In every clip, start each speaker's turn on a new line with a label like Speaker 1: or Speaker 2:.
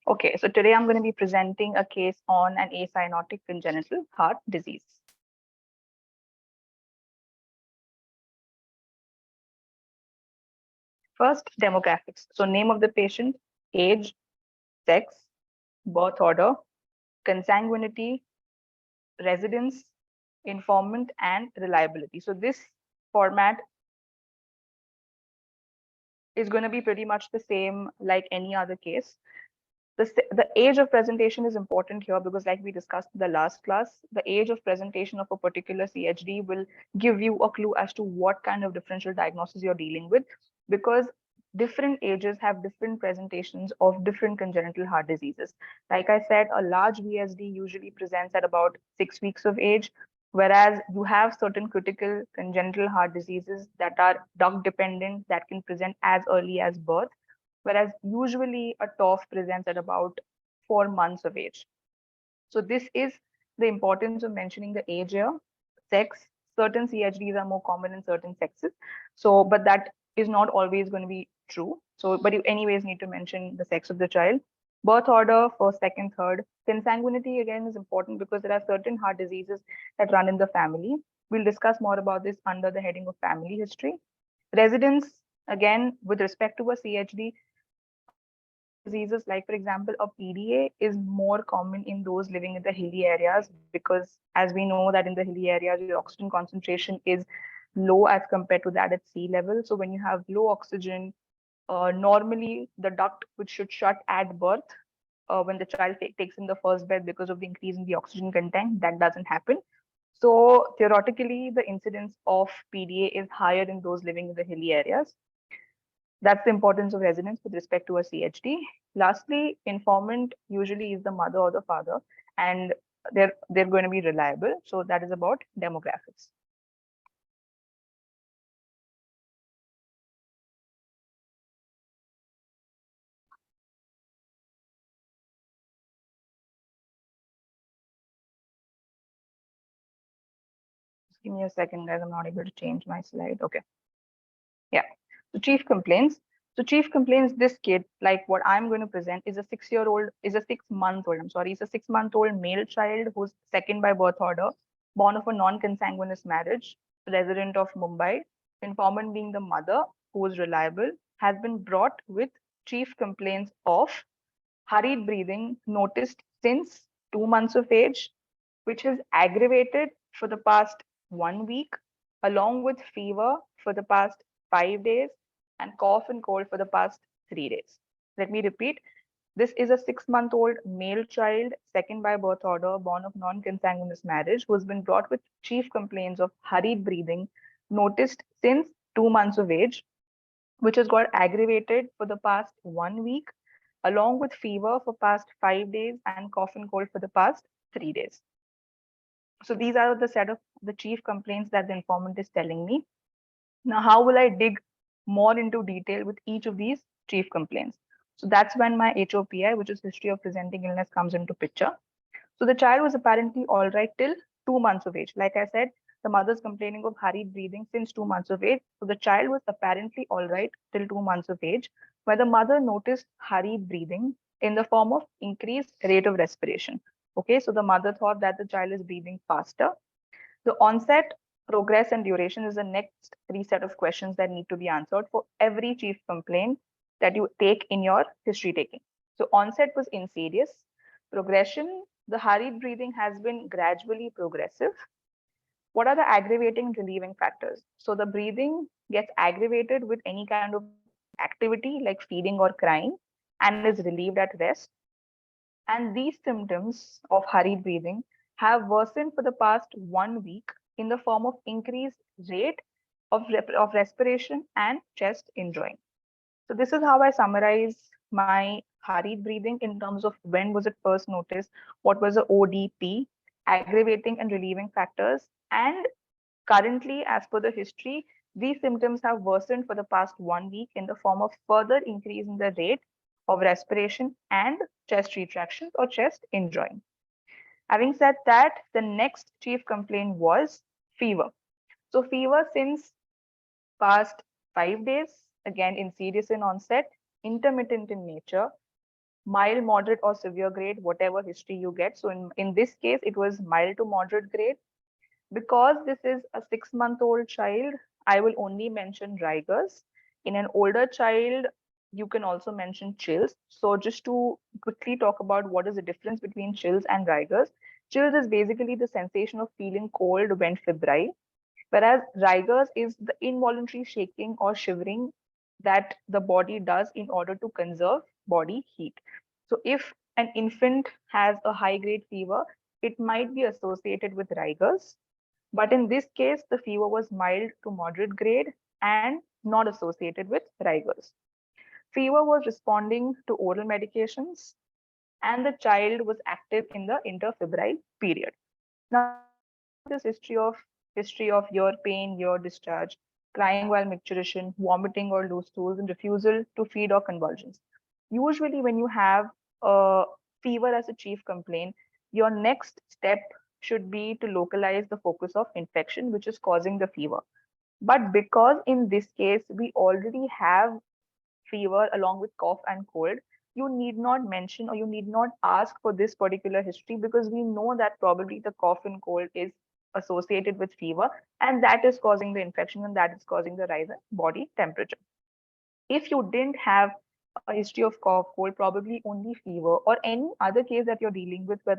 Speaker 1: Okay, so today I'm going to be presenting a case on an acyanotic congenital heart disease. First, demographics. So name of the patient, age, sex, birth order, consanguinity, residence, informant, and reliability. So this format is going to be pretty much the same like any other case. The age of presentation is important here because, like we discussed in the last class, the age of presentation of a particular CHD will give you a clue as to what kind of differential diagnosis you're dealing with, because different ages have different presentations of different congenital heart diseases. Like I said, a large VSD usually presents at about 6 weeks of age, whereas you have certain critical congenital heart diseases that are duct dependent that can present as early as birth, whereas usually a TOF presents at about 4 months of age. So this is the importance of mentioning the age here. Sex, certain CHDs are more common in certain sexes. So, but that is not always going to be true. So, but you anyways need to mention the sex of the child. Birth order, first, second, third. Consanguinity again is important because there are certain heart diseases that run in the family. We'll discuss more about this under the heading of family history. Residence, again, with respect to a CHD, diseases like, for example, a PDA is more common in those living in the hilly areas because, as we know, that in the hilly areas, your oxygen concentration is low as compared to that at sea level. So when you have low oxygen, normally the duct which should shut at birth, when the child takes in the first breath because of the increase in the oxygen content, that doesn't happen. So theoretically, the incidence of PDA is higher in those living in the hilly areas. That's the importance of residence with respect to a CHD. Lastly, informant usually is the mother or the father, and they're going to be reliable. So that is about demographics. Just give me a second, guys. I'm not able to change my slide. Okay. Yeah. So chief complaints. So chief complaints, this kid, like what I'm going to present, is a 6-year-old, is a 6-month old, I'm sorry, is a 6-month-old male child who's second by birth order, born of a non-consanguineous marriage, resident of Mumbai, informant being the mother, who is reliable, has been brought with chief complaints of hurried breathing noticed since 2 months of age, which has aggravated for the past 1 week, along with fever for the past 5 days and cough and cold for the past 3 days. Let me repeat. This is a 6-month-old male child, second by birth order, born of non-consanguineous marriage, who has been brought with chief complaints of hurried breathing, noticed since 2 months of age, which has got aggravated for the past 1 week, along with fever for past 5 days and cough and cold for the past 3 days. So these are the set of the chief complaints that the informant is telling me. Now, how will I dig more into detail with each of these chief complaints? So that's when my HOPI, which is history of presenting illness, comes into picture. So the child was apparently all right till 2 months of age. Like I said, the mother's complaining of hurried breathing since 2 months of age. So the child was apparently all right till 2 months of age, where the mother noticed hurried breathing in the form of increased rate of respiration. Okay, so the mother thought that the child is breathing faster. The onset, progress, and duration is the next three set of questions that need to be answered for every chief complaint that you take in your history taking. So onset was insidious. Progression, the hurried breathing has been gradually progressive. What are the aggravating and relieving factors? So the breathing gets aggravated with any kind of activity like feeding or crying and is relieved at rest. And these symptoms of hurried breathing have worsened for the past 1 week in the form of increased rate of respiration and chest injuring. So this is how I summarize my hurried breathing in terms of when was it first noticed, what was the ODP, aggravating and relieving factors, and currently, as per the history, these symptoms have worsened for the past 1 week in the form of further increase in the rate of respiration and chest retractions or chest injuring. Having said that, the next chief complaint was fever. So fever since past 5 days, again insidious in onset, intermittent in nature, mild, moderate, or severe grade, whatever history you get. So in this case, it was mild to moderate grade. Because this is a 6-month-old child, I will only mention rigors. In an older child, you can also mention chills. So just to quickly talk about what is the difference between chills and rigors. Chills is basically the sensation of feeling cold when febrile, whereas rigors is the involuntary shaking or shivering that the body does in order to conserve body heat. So if an infant has a high grade fever, it might be associated with rigors, but in this case, the fever was mild to moderate grade and not associated with rigors. Fever was responding to oral medications, and the child was active in the interfebrile period. Now, if you talk about this history of ear pain, ear discharge, crying while micturition, vomiting or loose stools, and refusal to feed or convulsions. Usually, when you have a fever as a chief complaint, your next step should be to localize the focus of infection, which is causing the fever. But because in this case we already have fever along with cough and cold, you need not mention or you need not ask for this particular history because we know that probably the cough and cold is associated with fever and that is causing the infection and that is causing the rise in body temperature. If you didn't have a history of cough, cold, probably only fever or any other case that you're dealing with where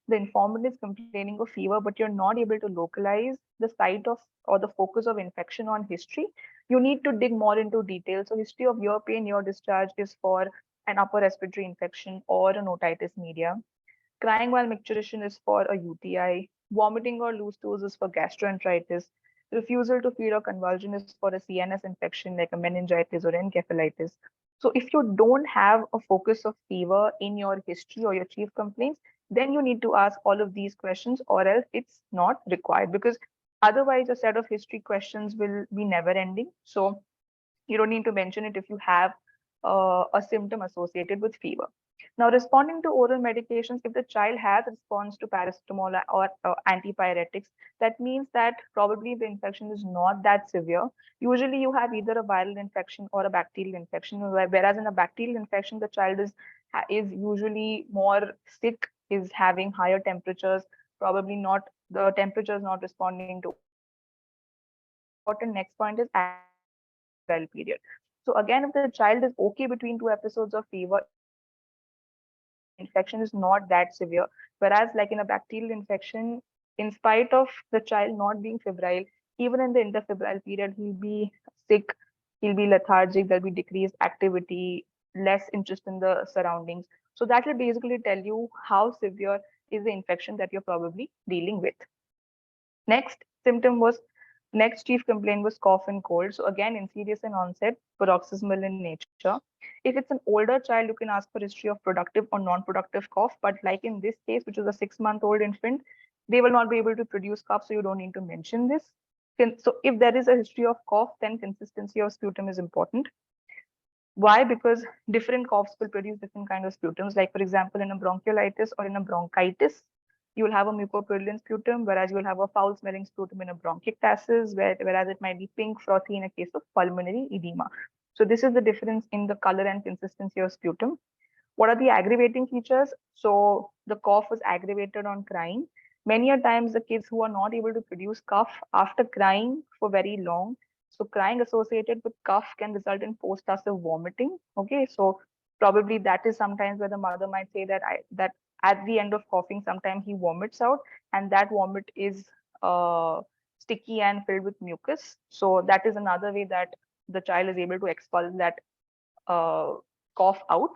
Speaker 1: the informant is complaining of fever, but you're not able to localize the site of or the focus of infection on history, you need to dig more into details. So history of ear pain, ear discharge is for an upper respiratory infection or an otitis media. Crying while micturition is for a UTI. Vomiting or loose stools is for gastroenteritis. Refusal to feed or convulsion is for a CNS infection like a meningitis or encephalitis. So if you don't have a focus of fever in your history or your chief complaints, then you need to ask all of these questions or else it's not required because otherwise a set of history questions will be never ending. So you don't need to mention it if you have a symptom associated with fever. Now, responding to oral medications, if the child has a response to paracetamol or antipyretics, that means that probably the infection is not that severe. Usually, you have either a viral infection or a bacterial infection, whereas in a bacterial infection, the child is usually more sick, is having higher temperatures, probably not the temperature is not responding to oral medications. The important next point is active interfebrile period. So again, if the child is okay between two episodes of fever, it means that the infection is not that severe. Whereas like in a bacterial infection, in spite of the child not being febrile, even in the interfebrile period, he'll be sick, he'll be lethargic, there'll be decreased activity, less interest in the surroundings. So that will basically tell you how severe is the infection that you're probably dealing with. Next symptom was Next chief complaint was cough and cold. So again, insidious in onset, paroxysmal in nature. If it's an older child, you can ask for history of productive or non-productive cough. But like in this case, which was a 6-month-old infant, they will not be able to produce cough, so you don't need to mention this. So if there is a history of cough, then consistency of sputum is important. Why? Because different coughs will produce different kind of sputums. Like for example, in a bronchiolitis or in a bronchitis, you will have a mucopurulent sputum, whereas you will have a foul-smelling sputum in a bronchiectasis, whereas it might be pink, frothy in a case of pulmonary edema. So this is the difference in the color and consistency of sputum. What are the aggravating features? So the cough was aggravated on crying. Many a times the kids who are not able to produce cough after crying for very long. So crying associated with cough can result in post-tussive vomiting. Okay, so probably that is sometimes where the mother might say that at the end of coughing, sometimes he vomits out, and that vomit is sticky and filled with mucus. So that is another way that the child is able to expel that uh, cough out.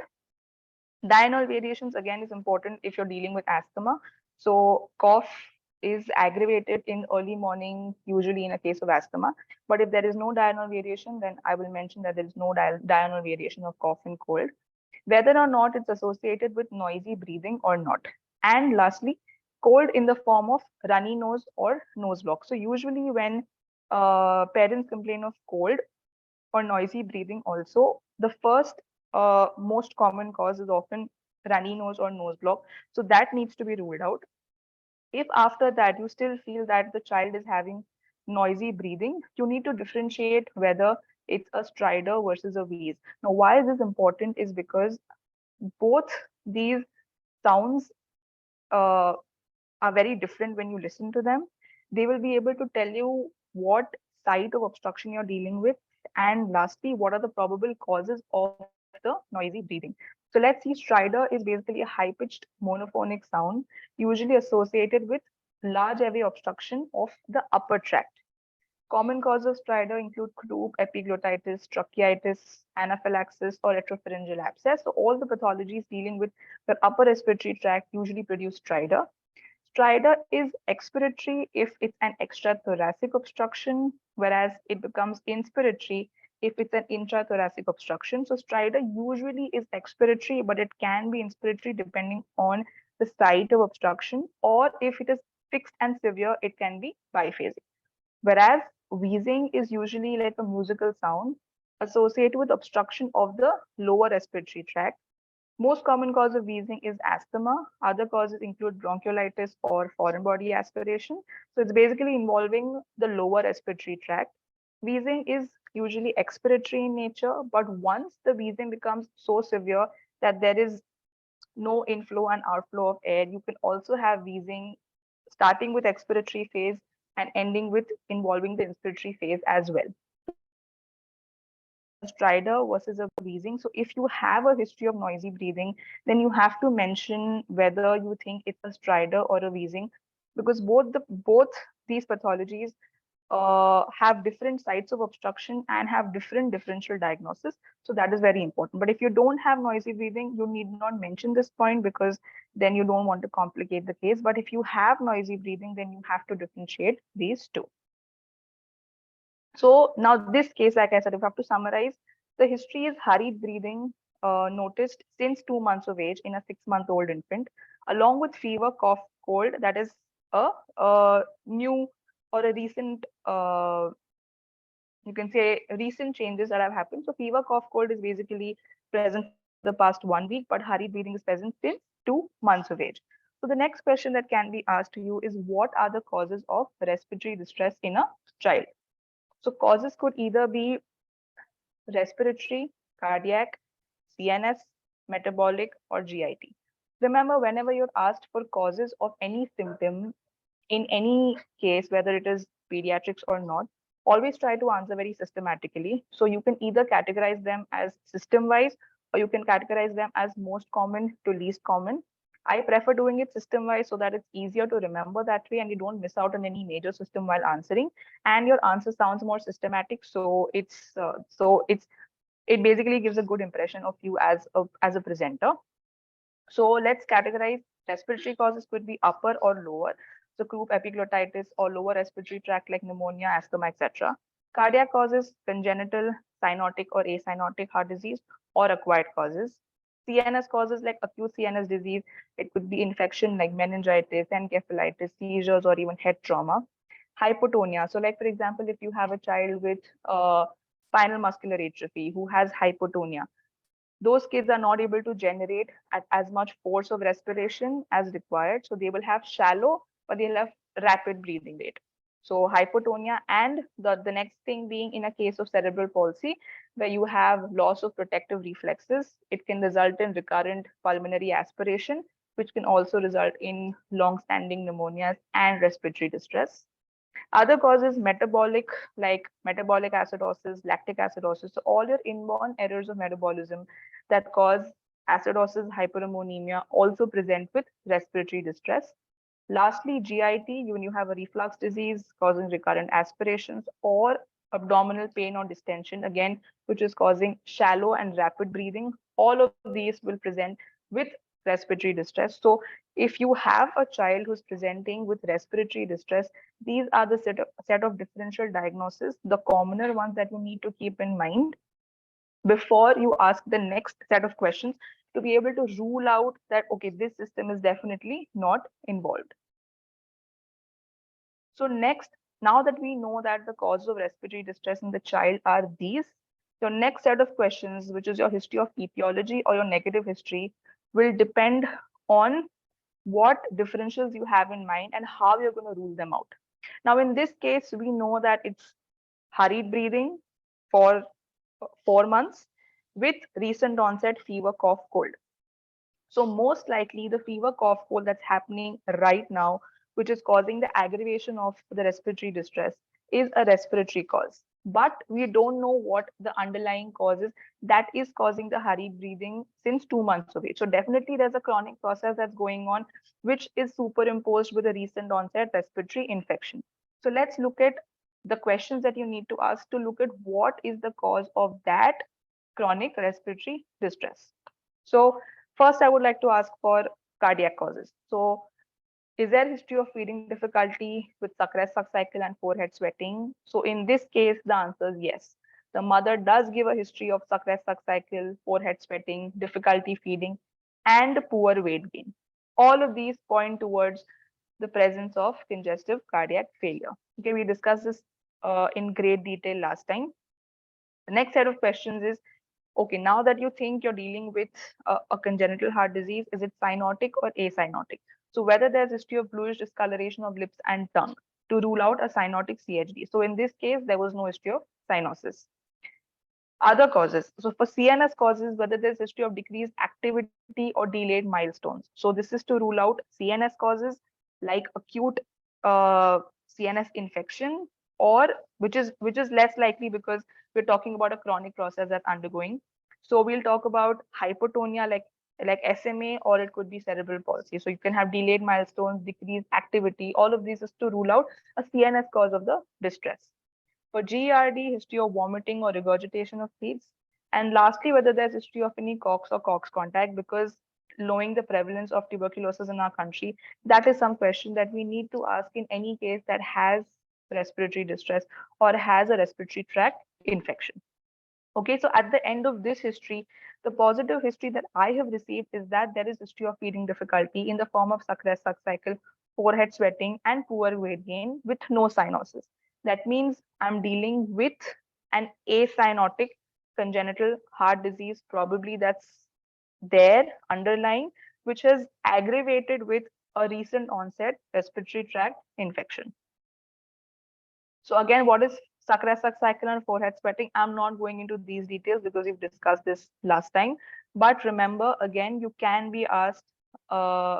Speaker 1: Diurnal variations again is important if you're dealing with asthma. So cough is aggravated in early morning, usually in a case of asthma. But if there is no diurnal variation, then I will mention that there is no diurnal variation of cough and cold, whether or not it's associated with noisy breathing or not. And lastly, cold in the form of runny nose or nose block. So usually when parents complain of cold, or noisy breathing also, the first most common cause is often runny nose or nose block. So that needs to be ruled out. If after that you still feel that the child is having noisy breathing, you need to differentiate whether it's a stridor versus a wheeze. Now, why is this important is because both these sounds are very different when you listen to them. They will be able to tell you what site of obstruction you're dealing with, and lastly, what are the probable causes of the noisy breathing. So let's see, stridor is basically a high-pitched monophonic sound, usually associated with large airway obstruction of the upper tract. Common causes of stridor include croup, epiglottitis, tracheitis, anaphylaxis, or retropharyngeal abscess. So all the pathologies dealing with the upper respiratory tract usually produce stridor. Stridor is expiratory if it's an extrathoracic obstruction, whereas it becomes inspiratory if it's an intrathoracic obstruction. So stridor usually is expiratory, but it can be inspiratory depending on the site of obstruction, or if it is fixed and severe, it can be biphasic. Whereas wheezing is usually like a musical sound associated with obstruction of the lower respiratory tract. Most common cause of wheezing is asthma. Other causes include bronchiolitis or foreign body aspiration. So it's basically involving the lower respiratory tract. Wheezing is usually expiratory in nature, but once the wheezing becomes so severe that there is no inflow and outflow of air, you can also have wheezing starting with expiratory phase and ending with involving the inspiratory phase as well. So let's compare a stridor versus a wheezing. So if you have a history of noisy breathing, then you have to mention whether you think it's a stridor or a wheezing, because both these pathologies have different sites of obstruction and have different differential diagnosis. So that is very important. But if you don't have noisy breathing, you need not mention this point, because then you don't want to complicate the case. But if you have noisy breathing, then you have to differentiate these two. So now this case, like I said, if I have to summarize, the history is hurried breathing noticed since 2 months of age in a 6-month-old infant, along with fever, cough, cold. That is a new or a recent, you can say recent changes that have happened. So fever, cough, cold is basically present for the past 1 week, but hurried breathing is present since 2 months of age. So the next question that can be asked to you is, what are the causes of respiratory distress in a child? So causes could either be respiratory, cardiac, CNS, metabolic, or GIT. Remember, whenever you're asked for causes of any symptom in any case, whether it is pediatrics or not, always try to answer very systematically. So you can either categorize them as system wise, or you can categorize them as most common to least common. I prefer doing it system wise so that it's easier to remember that way and you don't miss out on any major system while answering. And your answer sounds more systematic. It basically gives a good impression of you as a presenter. So let's categorize. Respiratory causes could be upper or lower. So croup, epiglottitis, or lower respiratory tract like pneumonia, asthma, etc. Cardiac causes, congenital, cyanotic, or acyanotic heart disease, or acquired causes. CNS causes like acute CNS disease. It could be infection like meningitis, encephalitis, seizures, or even head trauma. Hypotonia. So like, for example, if you have a child with spinal muscular atrophy who has hypotonia, those kids are not able to generate as much force of respiration as required. So they will have shallow, but they'll have rapid breathing rate. So hypotonia, and the next thing being in a case of cerebral palsy, where you have loss of protective reflexes, it can result in recurrent pulmonary aspiration, which can also result in long-standing pneumonias and respiratory distress. Other causes metabolic, like metabolic acidosis, lactic acidosis. So all your inborn errors of metabolism that cause acidosis, hyperammonemia also present with respiratory distress. Lastly, GIT, when you have a reflux disease causing recurrent aspirations, or abdominal pain or distension, again, which is causing shallow and rapid breathing, all of these will present with respiratory distress. So if you have a child who's presenting with respiratory distress, these are the set of differential diagnoses, the commoner ones that you need to keep in mind before you ask the next set of questions, to be able to rule out that, okay, this system is definitely not involved. So next, now that we know that the causes of respiratory distress in the child are these, your next set of questions, which is your history of etiology or your negative history, will depend on what differentials you have in mind and how you're going to rule them out. Now, in this case, we know that it's hurried breathing for 4 months with recent onset fever, cough, cold. So most likely the fever cough cold that's happening right now, which is causing the aggravation of the respiratory distress, is a respiratory cause. But we don't know what the underlying cause is that is causing the hurried breathing since 2 months of age. So definitely there's a chronic process that's going on, which is superimposed with a recent onset respiratory infection. So let's look at the questions that you need to ask to look at what is the cause of that chronic respiratory distress. So first, I would like to ask for cardiac causes. So is there history of feeding difficulty with suck cycle and forehead sweating? So in this case, the answer is yes. The mother does give a history of suck cycle, forehead sweating, difficulty feeding, and poor weight gain. All of these point towards the presence of congestive cardiac failure. Okay, we discussed this in great detail last time. The next set of questions is, okay, now that you think you're dealing with a congenital heart disease, is it cyanotic or acyanotic? So whether there's history of bluish discoloration of lips and tongue to rule out a cyanotic CHD. So in this case, there was no history of cyanosis. Other causes. So for CNS causes, whether there's history of decreased activity or delayed milestones. So this is to rule out CNS causes like acute CNS infection, or which is less likely because we're talking about a chronic process that's undergoing. So we'll talk about hypotonia like SMA, or it could be cerebral palsy. So you can have delayed milestones, decreased activity. All of these is to rule out a CNS cause of the distress. For GERD, history of vomiting or regurgitation of fluids. And lastly, whether there's history of any COX or COX contact, because knowing the prevalence of tuberculosis in our country, that is some question that we need to ask in any case that has respiratory distress or has a respiratory tract infection. Okay, so at the end of this history, the positive history that I have received is that there is history of feeding difficulty in the form of suck cycle, forehead sweating, and poor weight gain with no cyanosis. That means I'm dealing with an acyanotic congenital heart disease, probably that's there underlying, which has aggravated with a recent onset respiratory tract infection. So again, what is suck cycle and forehead sweating? I'm not going into these details because we've discussed this last time. But remember, again, you can be asked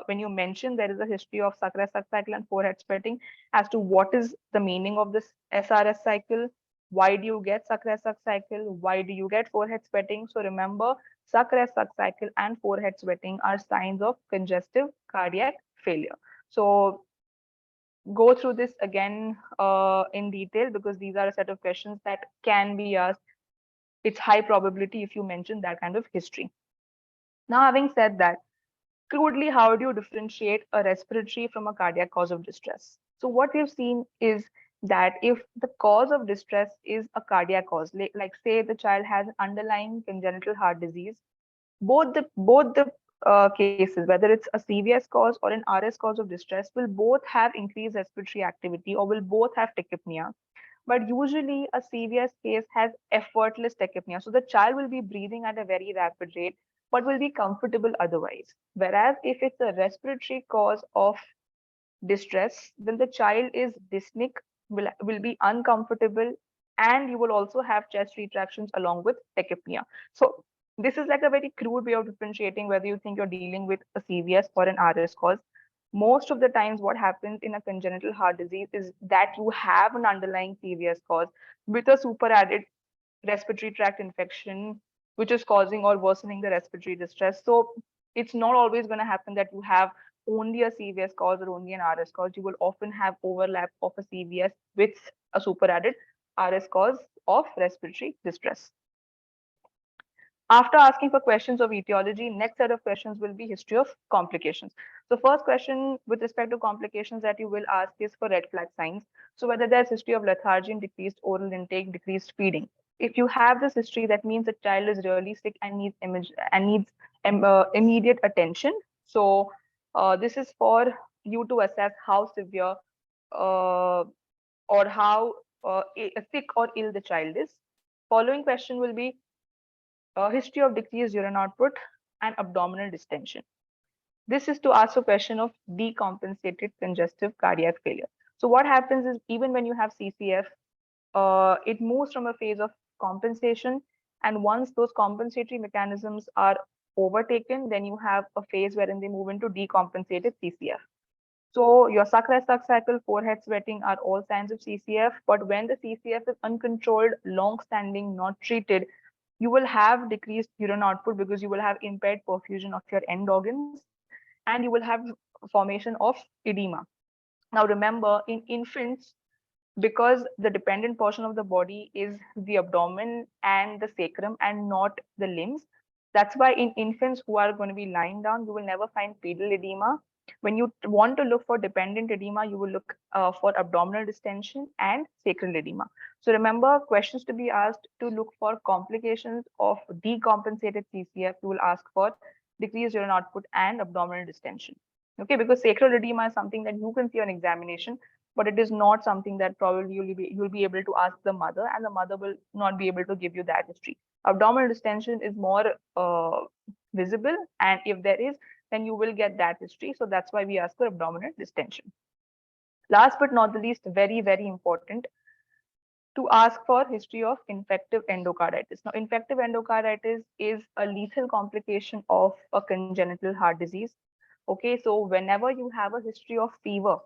Speaker 1: when you mention there is a history of suck cycle and forehead sweating as to what is the meaning of this SRS cycle. Why do you get suck cycle? Why do you get forehead sweating? So remember, suck cycle and forehead sweating are signs of congestive cardiac failure. So go through this again in detail because these are a set of questions that can be asked. It's high probability if you mention that kind of history. Now, having said that, crudely, how do you differentiate a respiratory from a cardiac cause of distress? So what we've seen is that if the cause of distress is a cardiac cause, like say the child has underlying congenital heart disease, both the cases, whether it's a CVS cause or an RS cause of distress, will both have increased respiratory activity or will both have tachypnea. But usually a CVS case has effortless tachypnea. So the child will be breathing at a very rapid rate, but will be comfortable otherwise. Whereas if it's a respiratory cause of distress, then the child is dyspneic, will be uncomfortable, and you will also have chest retractions along with tachypnea. So this is like a very crude way of differentiating whether you think you're dealing with a CVS or an RS cause. Most of the times what happens in a congenital heart disease is that you have an underlying CVS cause with a super added respiratory tract infection, which is causing or worsening the respiratory distress. So it's not always going to happen that you have only a CVS cause or only an RS cause. You will often have overlap of a CVS with a super added RS cause of respiratory distress. After asking for questions of etiology, next set of questions will be history of complications. So first question with respect to complications that you will ask is for red flag signs. So whether there's history of lethargy, decreased oral intake, decreased feeding. If you have this history, that means the child is really sick and needs immediate attention. So this is for you to assess how severe or how sick or ill the child is. Following question will be history of decreased urine output and abdominal distension. This is to ask a question of decompensated congestive cardiac failure. So what happens is even when you have CCF, it moves from a phase of compensation, and once those compensatory mechanisms are overtaken, then you have a phase wherein they move into decompensated CCF. So your suck cycle, forehead sweating are all signs of CCF. But when the CCF is uncontrolled, long-standing, not treated, you will have decreased urine output because you will have impaired perfusion of your end organs, and you will have formation of edema. Now remember, in infants, because the dependent portion of the body is the abdomen and the sacrum and not the limbs. That's why in infants who are going to be lying down, you will never find pedal edema. When you want to look for dependent edema, you will look for abdominal distension and sacral edema. So remember, questions to be asked to look for complications of decompensated CCF, you will ask for decreased urine output and abdominal distension. Okay, because sacral edema is something that you can see on examination, but it is not something that probably you'll be able to ask the mother, and the mother will not be able to give you that history. Abdominal distension is more visible, and if there is, then you will get that history. So that's why we ask for abdominal distension. Last but not the least, very, very important, to ask for history of infective endocarditis. Now, infective endocarditis is a lethal complication of a congenital heart disease. Okay, so whenever you have a history of fever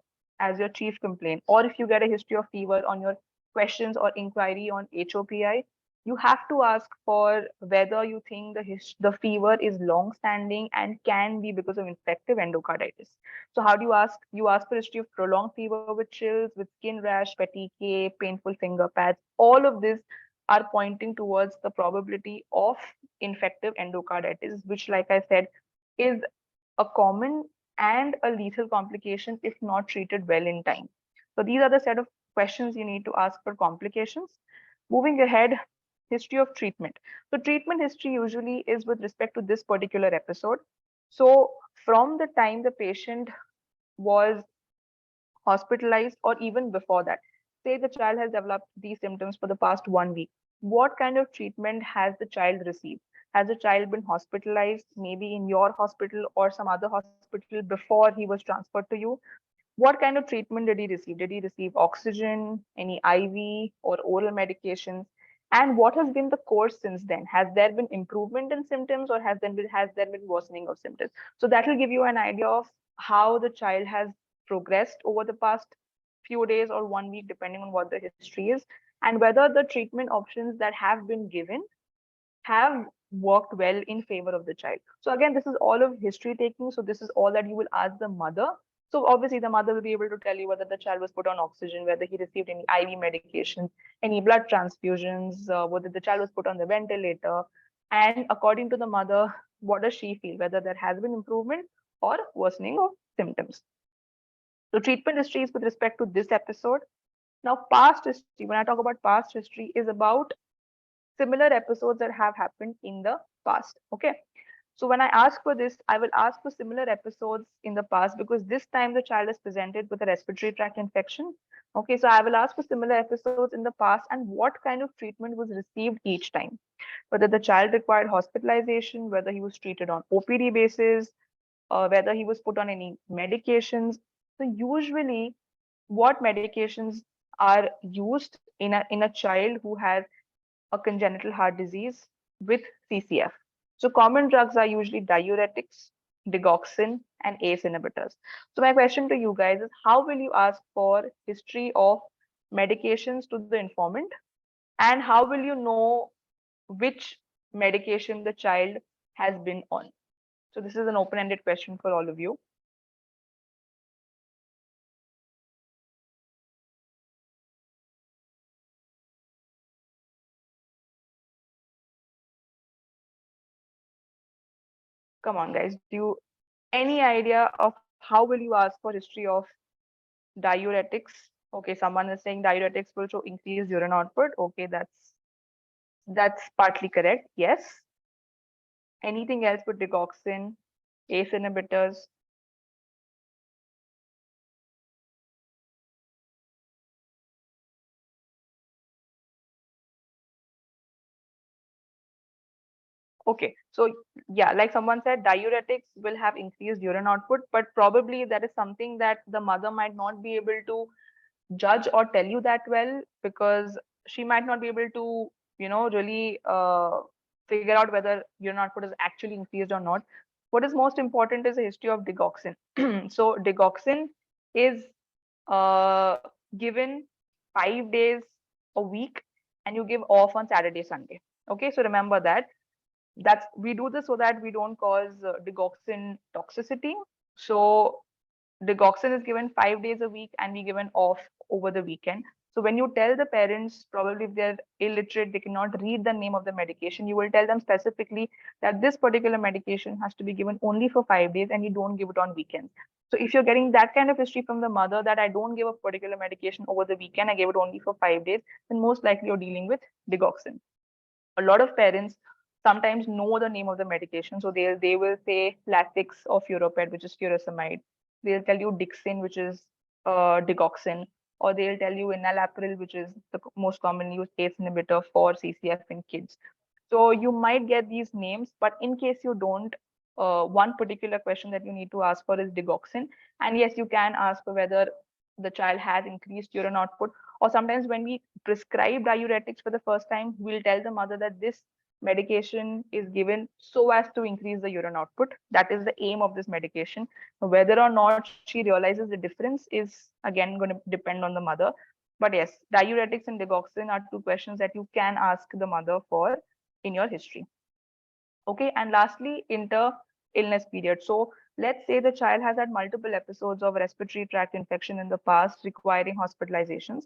Speaker 1: as your chief complaint, or if you get a history of fever on your questions or inquiry on HOPI, you have to ask for whether you think the fever is long standing and can be because of infective endocarditis. So how do you ask? You ask for history of prolonged fever with chills, with skin rash, fatigue, painful finger pads. All of this are pointing towards the probability of infective endocarditis, which, like I said, is a common and a lethal complication if not treated well in time. So these are the set of questions you need to ask for complications. Moving ahead, history of treatment. So treatment history usually is with respect to this particular episode. So from the time the patient was hospitalized, or even before that, say the child has developed these symptoms for the past 1 week, what kind of treatment has the child received? Has the child been hospitalized, maybe in your hospital or some other hospital before he was transferred to you? What kind of treatment did he receive? Did he receive oxygen, any IV or oral medications? And what has been the course since then? Has there been improvement in symptoms, or has there been worsening of symptoms? So that will give you an idea of how the child has progressed over the past few days or 1 week, depending on what the history is, and whether the treatment options that have been given have worked well in favor of the child. So again, this is all of history taking. So this is all that you will ask the mother. So obviously the mother will be able to tell you whether the child was put on oxygen, whether he received any IV medications, any blood transfusions, whether the child was put on the ventilator. And according to the mother, what does she feel, whether there has been improvement or worsening of symptoms. So treatment history is with respect to this episode. Now, past history, when I talk about past history, is about similar episodes that have happened in the past. Okay. So when I ask for this, I will ask for similar episodes in the past, because this time the child is presented with a respiratory tract infection. Okay, so I will ask for similar episodes in the past and what kind of treatment was received each time. Whether the child required hospitalization, whether he was treated on OPD basis, whether he was put on any medications. So usually, what medications are used in a child who has a congenital heart disease with CCF? So common drugs are usually diuretics, digoxin, and ACE inhibitors. So my question to you guys is, how will you ask for history of medications to the informant, and how will you know which medication the child has been on? So this is an open-ended question for all of you. Come on, guys. Do you any idea of how will you ask for history of diuretics? Okay, someone is saying diuretics will show increased urine output. Okay, that's partly correct. Yes. Anything else with digoxin, ACE inhibitors? Okay, so yeah, like someone said, diuretics will have increased urine output, but probably that is something that the mother might not be able to judge or tell you that well, because she might not be able to, really figure out whether urine output is actually increased or not. What is most important is the history of digoxin. So digoxin is given 5 days a week, and you give off on Saturday, Sunday. Okay, so remember that. That's we do this so that we don't cause digoxin toxicity. So digoxin is given 5 days a week, and we given off over the weekend. So when you tell the parents, probably if they're illiterate, they cannot read the name of the medication, you will tell them specifically that this particular medication has to be given only for 5 days and you don't give it on weekends. So if you're getting that kind of history from the mother that I don't give a particular medication over the weekend, I gave it only for 5 days, then most likely you're dealing with digoxin. A lot of parents sometimes know the name of the medication, so they will say Latix or Furoped, which is furosemide. They'll tell you Dixin, which is digoxin, or they'll tell you enalapril, which is the most commonly used ACE inhibitor for CCF in kids. So you might get these names, but in case you don't, one particular question that you need to ask for is digoxin. And yes, you can ask for whether the child has increased urine output, or sometimes when we prescribe diuretics for the first time, we'll tell the mother that this medication is given so as to increase the urine output. That is the aim of this medication. Whether or not she realizes the difference is again going to depend on the mother. But yes, diuretics and digoxin are two questions that you can ask the mother for in your history. Okay, and lastly, inter illness period. So let's say the child has had multiple episodes of respiratory tract infection in the past requiring hospitalizations.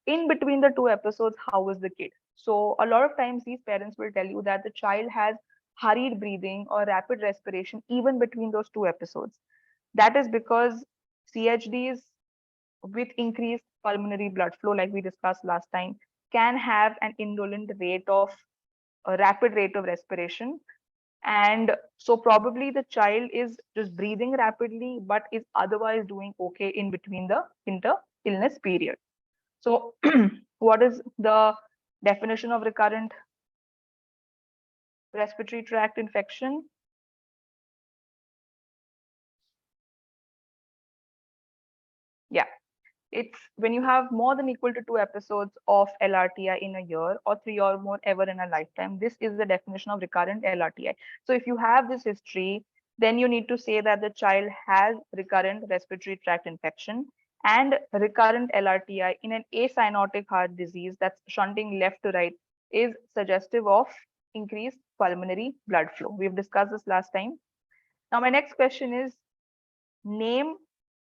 Speaker 1: In between the two episodes, how is the kid? So a lot of times these parents will tell you that the child has hurried breathing or rapid respiration even between those two episodes. That is because CHDs with increased pulmonary blood flow, like we discussed last time, can have an indolent rate of a rapid rate of respiration. And so probably the child is just breathing rapidly, but is otherwise doing okay in between the inter illness period. So what is the definition of recurrent respiratory tract infection? Yeah, it's when you have more than equal to 2 episodes of LRTI in a year or 3 or more ever in a lifetime. This is the definition of recurrent LRTI. So if you have this history, then you need to say that the child has recurrent respiratory tract infection and recurrent LRTI in an acyanotic heart disease, that's shunting left to right, is suggestive of increased pulmonary blood flow. We've discussed this last time. Now, my next question is, name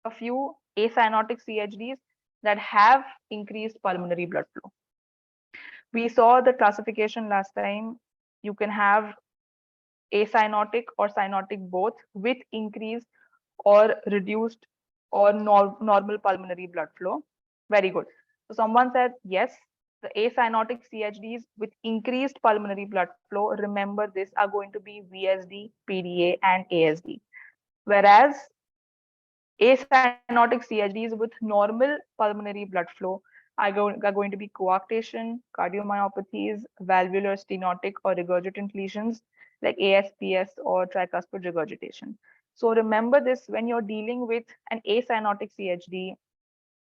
Speaker 1: a few acyanotic CHDs that have increased pulmonary blood flow. We saw the classification last time. You can have acyanotic or cyanotic both with increased or reduced or normal pulmonary blood flow. Very good. So someone said yes, the acyanotic CHDs with increased pulmonary blood flow, remember this, are going to be VSD, PDA, and ASD. Whereas acyanotic CHDs with normal pulmonary blood flow are going to be coarctation, cardiomyopathies, valvular stenotic or regurgitant lesions like ASPS or tricuspid regurgitation. So remember this when you're dealing with an acyanotic CHD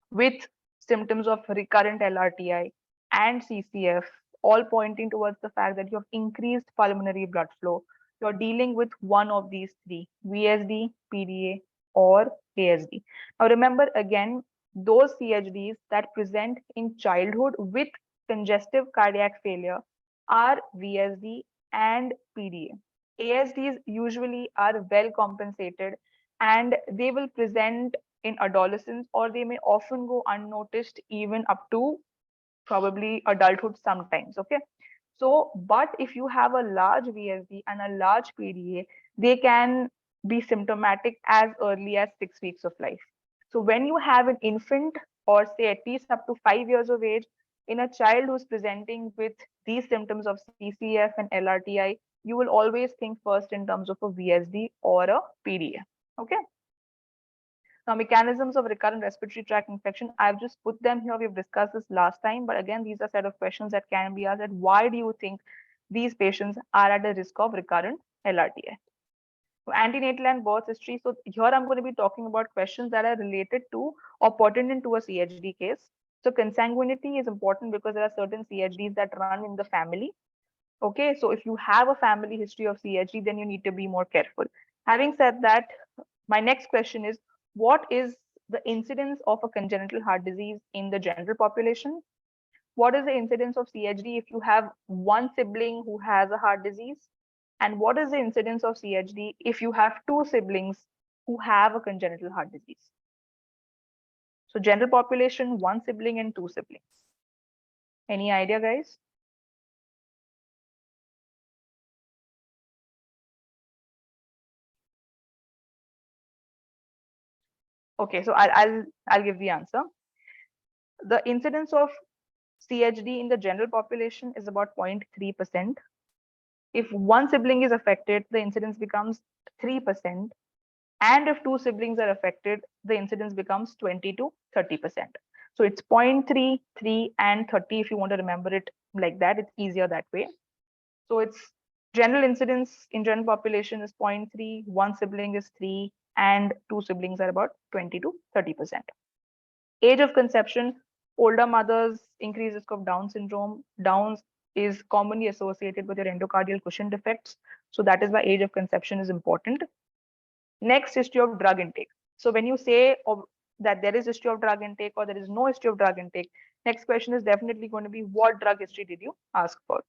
Speaker 1: with symptoms of recurrent LRTI and CCF, all pointing towards the fact that you have increased pulmonary blood flow. You're dealing with one of these three, VSD, PDA, or ASD. Now, remember again, those CHDs that present in childhood with congestive cardiac failure are VSD and PDA. ASDs usually are well compensated and they will present in adolescence, or they may often go unnoticed even up to probably adulthood sometimes. Okay, so but if you have a large VSD and a large PDA, they can be symptomatic as early as 6 weeks of life. So when you have an infant, or say at least up to 5 years of age, in a child who's presenting with these symptoms of CCF and LRTI, you will always think first in terms of a VSD or a PDA. Okay. Now, mechanisms of recurrent respiratory tract infection, I've just put them here. We've discussed this last time, but again, these are set of questions that can be asked. That why do you think these patients are at a risk of recurrent LRTI? So, antenatal and birth history. So here I'm going to be talking about questions that are related to or pertinent to a CHD case. So consanguinity is important because there are certain CHDs that run in the family. Okay, so if you have a family history of CHD, then you need to be more careful. Having said that, my next question is, what is the incidence of a congenital heart disease in the general population? What is the incidence of CHD if you have one sibling who has a heart disease? And what is the incidence of CHD if you have two siblings who have a congenital heart disease? So general population, one sibling and two siblings. Any idea, guys? Okay, so I'll give the answer. The incidence of CHD in the general population is about 0.3%. If one sibling is affected, the incidence becomes 3%. And if two siblings are affected, the incidence becomes 20 to 30%. So it's 0.3, 3, and 30. If you want to remember it like that, it's easier that way. So it's general incidence in general population is 0.3, one sibling is 3, and two siblings are about 20 to 30%. Age of conception, older mothers increase risk of Down syndrome. Downs is commonly associated with your endocardial cushion defects. So that is why age of conception is important. Next, history of drug intake. So when you say that there is history of drug intake or there is no history of drug intake, next question is definitely going to be what drug history did you ask for?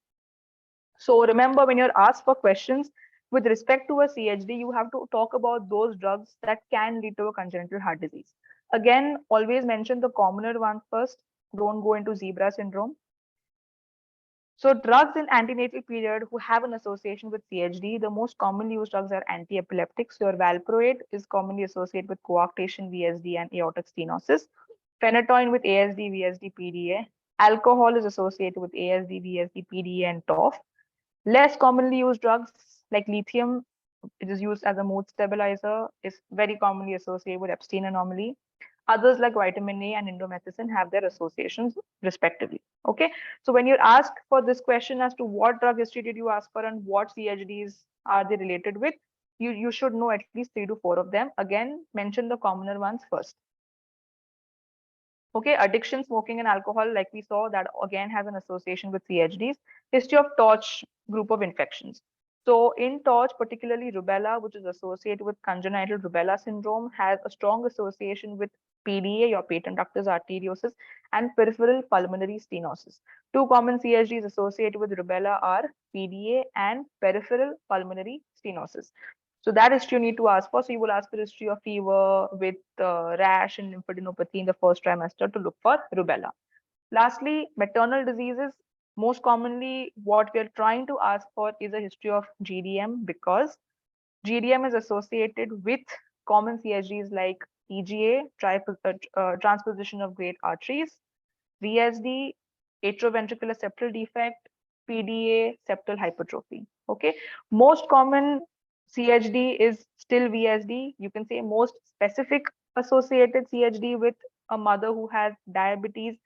Speaker 1: So remember, when you're asked for questions with respect to a CHD, you have to talk about those drugs that can lead to a congenital heart disease. Again, always mention the commoner ones first. Don't go into zebra syndrome. So drugs in antenatal period who have an association with CHD, the most commonly used drugs are anti-epileptics. Your valproate is commonly associated with coarctation, VSD, and aortic stenosis. Phenytoin with ASD, VSD, PDA. Alcohol is associated with ASD, VSD, PDA, and TOF. Less commonly used drugs like lithium, it is used as a mood stabilizer, is very commonly associated with Epstein anomaly. Others like vitamin A and indomethacin have their associations respectively. Okay, so when you're asked for this question as to what drug history did you ask for and what CHDs are they related with, you should know at least 3 to 4 of them. Again, mention the commoner ones first. Okay, addiction, smoking, and alcohol, like we saw, that again has an association with CHDs. History of TORCH group of infections. So in TORCH, particularly rubella, which is associated with congenital rubella syndrome, has a strong association with PDA, your patent ductus arteriosus, and peripheral pulmonary stenosis. Two common CHDs associated with rubella are PDA and peripheral pulmonary stenosis. So that history you need to ask for. So you will ask for history of fever with rash and lymphadenopathy in the first trimester to look for rubella. Lastly, maternal diseases. Most commonly, what we are trying to ask for is a history of GDM because GDM is associated with common CHGs like TGA, transposition of great arteries, VSD, atrioventricular septal defect, PDA, septal hypertrophy. Okay, most common CHD is still VSD. You can say most specific associated CHD with a mother who has diabetes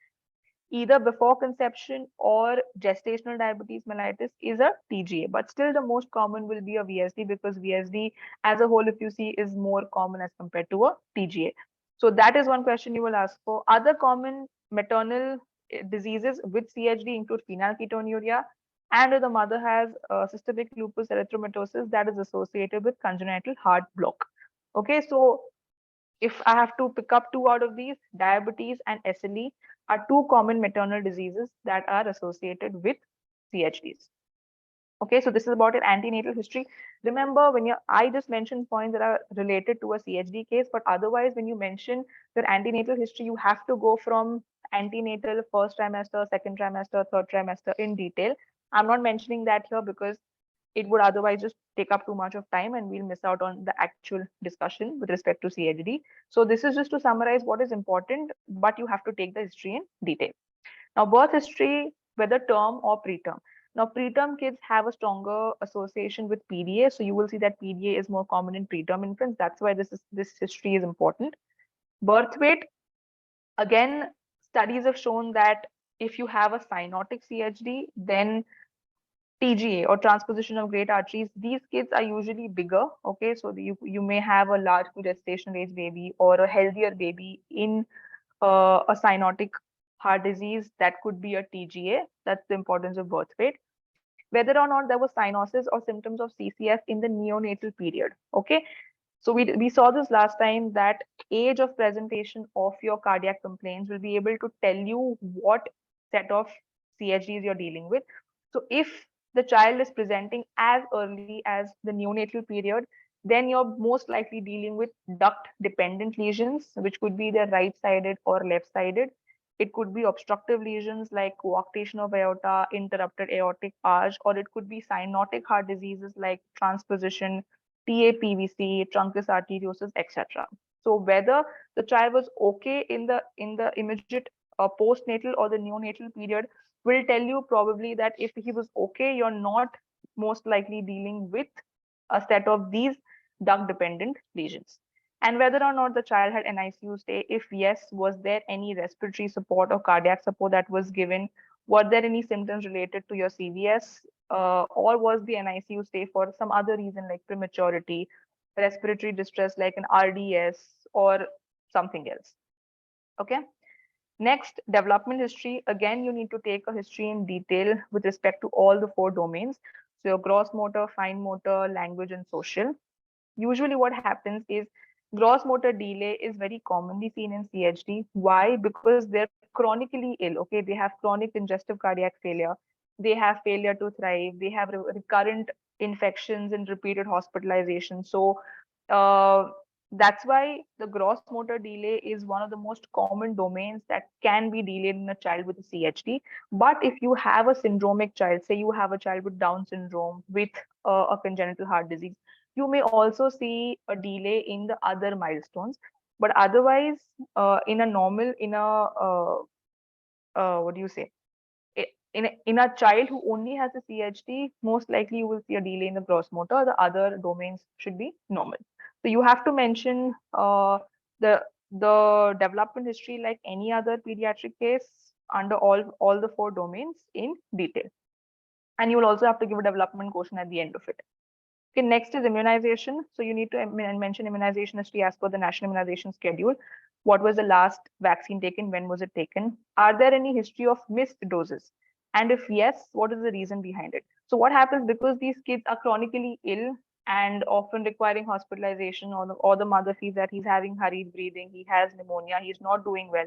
Speaker 1: either before conception or gestational diabetes mellitus is a TGA, but still the most common will be a VSD because VSD as a whole, if you see, is more common as compared to a TGA. So that is one question you will ask for. Other common maternal diseases with CHD include phenylketonuria, and the mother has systemic lupus erythematosus that is associated with congenital heart block. Okay, so if I have to pick up two out of these, diabetes and SLE are two common maternal diseases that are associated with CHDs. Okay, so this is about your antenatal history. Remember, when I just mentioned points that are related to a CHD case, but otherwise, when you mention your antenatal history, you have to go from antenatal, first trimester, second trimester, third trimester in detail. I'm not mentioning that here because it would otherwise just take up too much of time and we'll miss out on the actual discussion with respect to CHD. So this is just to summarize what is important, but you have to take the history in detail. Now, birth history, whether term or preterm. Now, preterm kids have a stronger association with PDA. So you will see that PDA is more common in preterm infants. That's why this history is important. Birth weight, again, studies have shown that if you have a cyanotic CHD, then TGA or transposition of great arteries, these kids are usually bigger. Okay, so you may have a large gestational age baby or a healthier baby in a cyanotic heart disease that could be a TGA. That's the importance of birth weight. whether or not there was cyanosis or symptoms of CCF in the neonatal period. Okay, so we saw this last time, that age of presentation of your cardiac complaints will be able to tell you what set of CHDs you're dealing with. So if the child is presenting as early as the neonatal period, then you're most likely dealing with duct dependent lesions, which could be either right sided or left sided. It could be obstructive lesions like coarctation of aorta, interrupted aortic arch, or it could be cyanotic heart diseases like transposition, TAPVC, truncus arteriosus, etc. So whether the child was okay in the immediate postnatal or the neonatal period will tell you probably that if he was okay, you're not most likely dealing with a set of these duct dependent lesions. And whether or not the child had an ICU stay, if yes, was there any respiratory support or cardiac support that was given? Were there any symptoms related to your CVS? Or was the NICU stay for some other reason like prematurity, respiratory distress like an RDS, or something else? Okay. Next, development history. Again, you need to take a history in detail with respect to all the four domains. So your gross motor, fine motor, language, and social. Usually what happens is gross motor delay is very commonly seen in CHD. Why? Because they're chronically ill. Okay, they have chronic congestive cardiac failure. They have failure to thrive. They have recurrent infections and repeated hospitalization. So uh, that's why the gross motor delay is one of the most common domains that can be delayed in a child with a CHD. But if you have a syndromic child, say you have a child with Down syndrome with a congenital heart disease, you may also see a delay in the other milestones. But otherwise, in a normal, what do you say? In a child who only has a CHD, most likely you will see a delay in the gross motor. The other domains should be normal. So you have to mention the development history like any other pediatric case under all the four domains in detail. And you will also have to give a development quotient at the end of it. Okay, next is immunization. So you need to mention immunization history as per the national immunization schedule. What was the last vaccine taken? When was it taken? Are there any history of missed doses? And if yes, what is the reason behind it? So what happens, because these kids are chronically ill and often requiring hospitalization, or the mother feels that he's having hurried breathing, he has pneumonia, he's not doing well,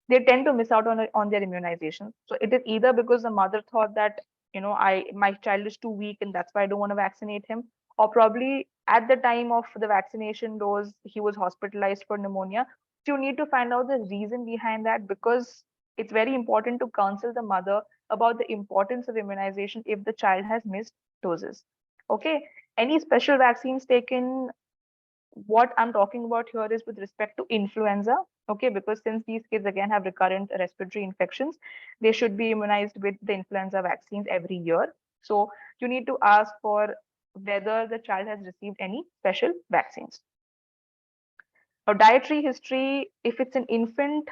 Speaker 1: they tend to miss out on their immunization. So it is either because the mother thought that, my child is too weak and that's why I don't want to vaccinate him, or probably at the time of the vaccination dose he was hospitalized for pneumonia. So you need to find out the reason behind that, because it's very important to counsel the mother about the importance of immunization if the child has missed doses. Okay, any special vaccines taken? What I'm talking about here is with respect to influenza, okay, because since these kids again have recurrent respiratory infections, they should be immunized with the influenza vaccines every year. So you need to ask for whether the child has received any special vaccines. Now, dietary history, if it's an infant,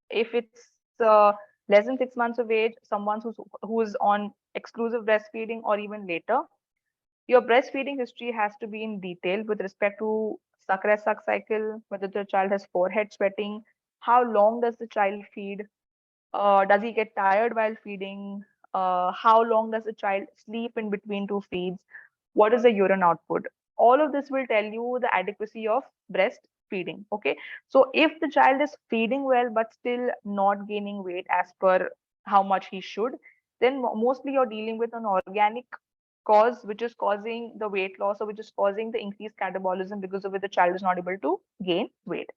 Speaker 1: if it's less than 6 months of age, someone who's on exclusive breastfeeding or even later, your breastfeeding history has to be in detail with respect to suck rest suck cycle, whether the child has forehead sweating, how long does the child feed, does he get tired while feeding, how long does the child sleep in between two feeds, what is the urine output. All of this will tell you the adequacy of breastfeeding. Okay, so if the child is feeding well but still not gaining weight as per how much he should, then mostly you're dealing with an organic cause which is causing the weight loss, or which is causing the increased catabolism, because of which the child is not able to gain weight.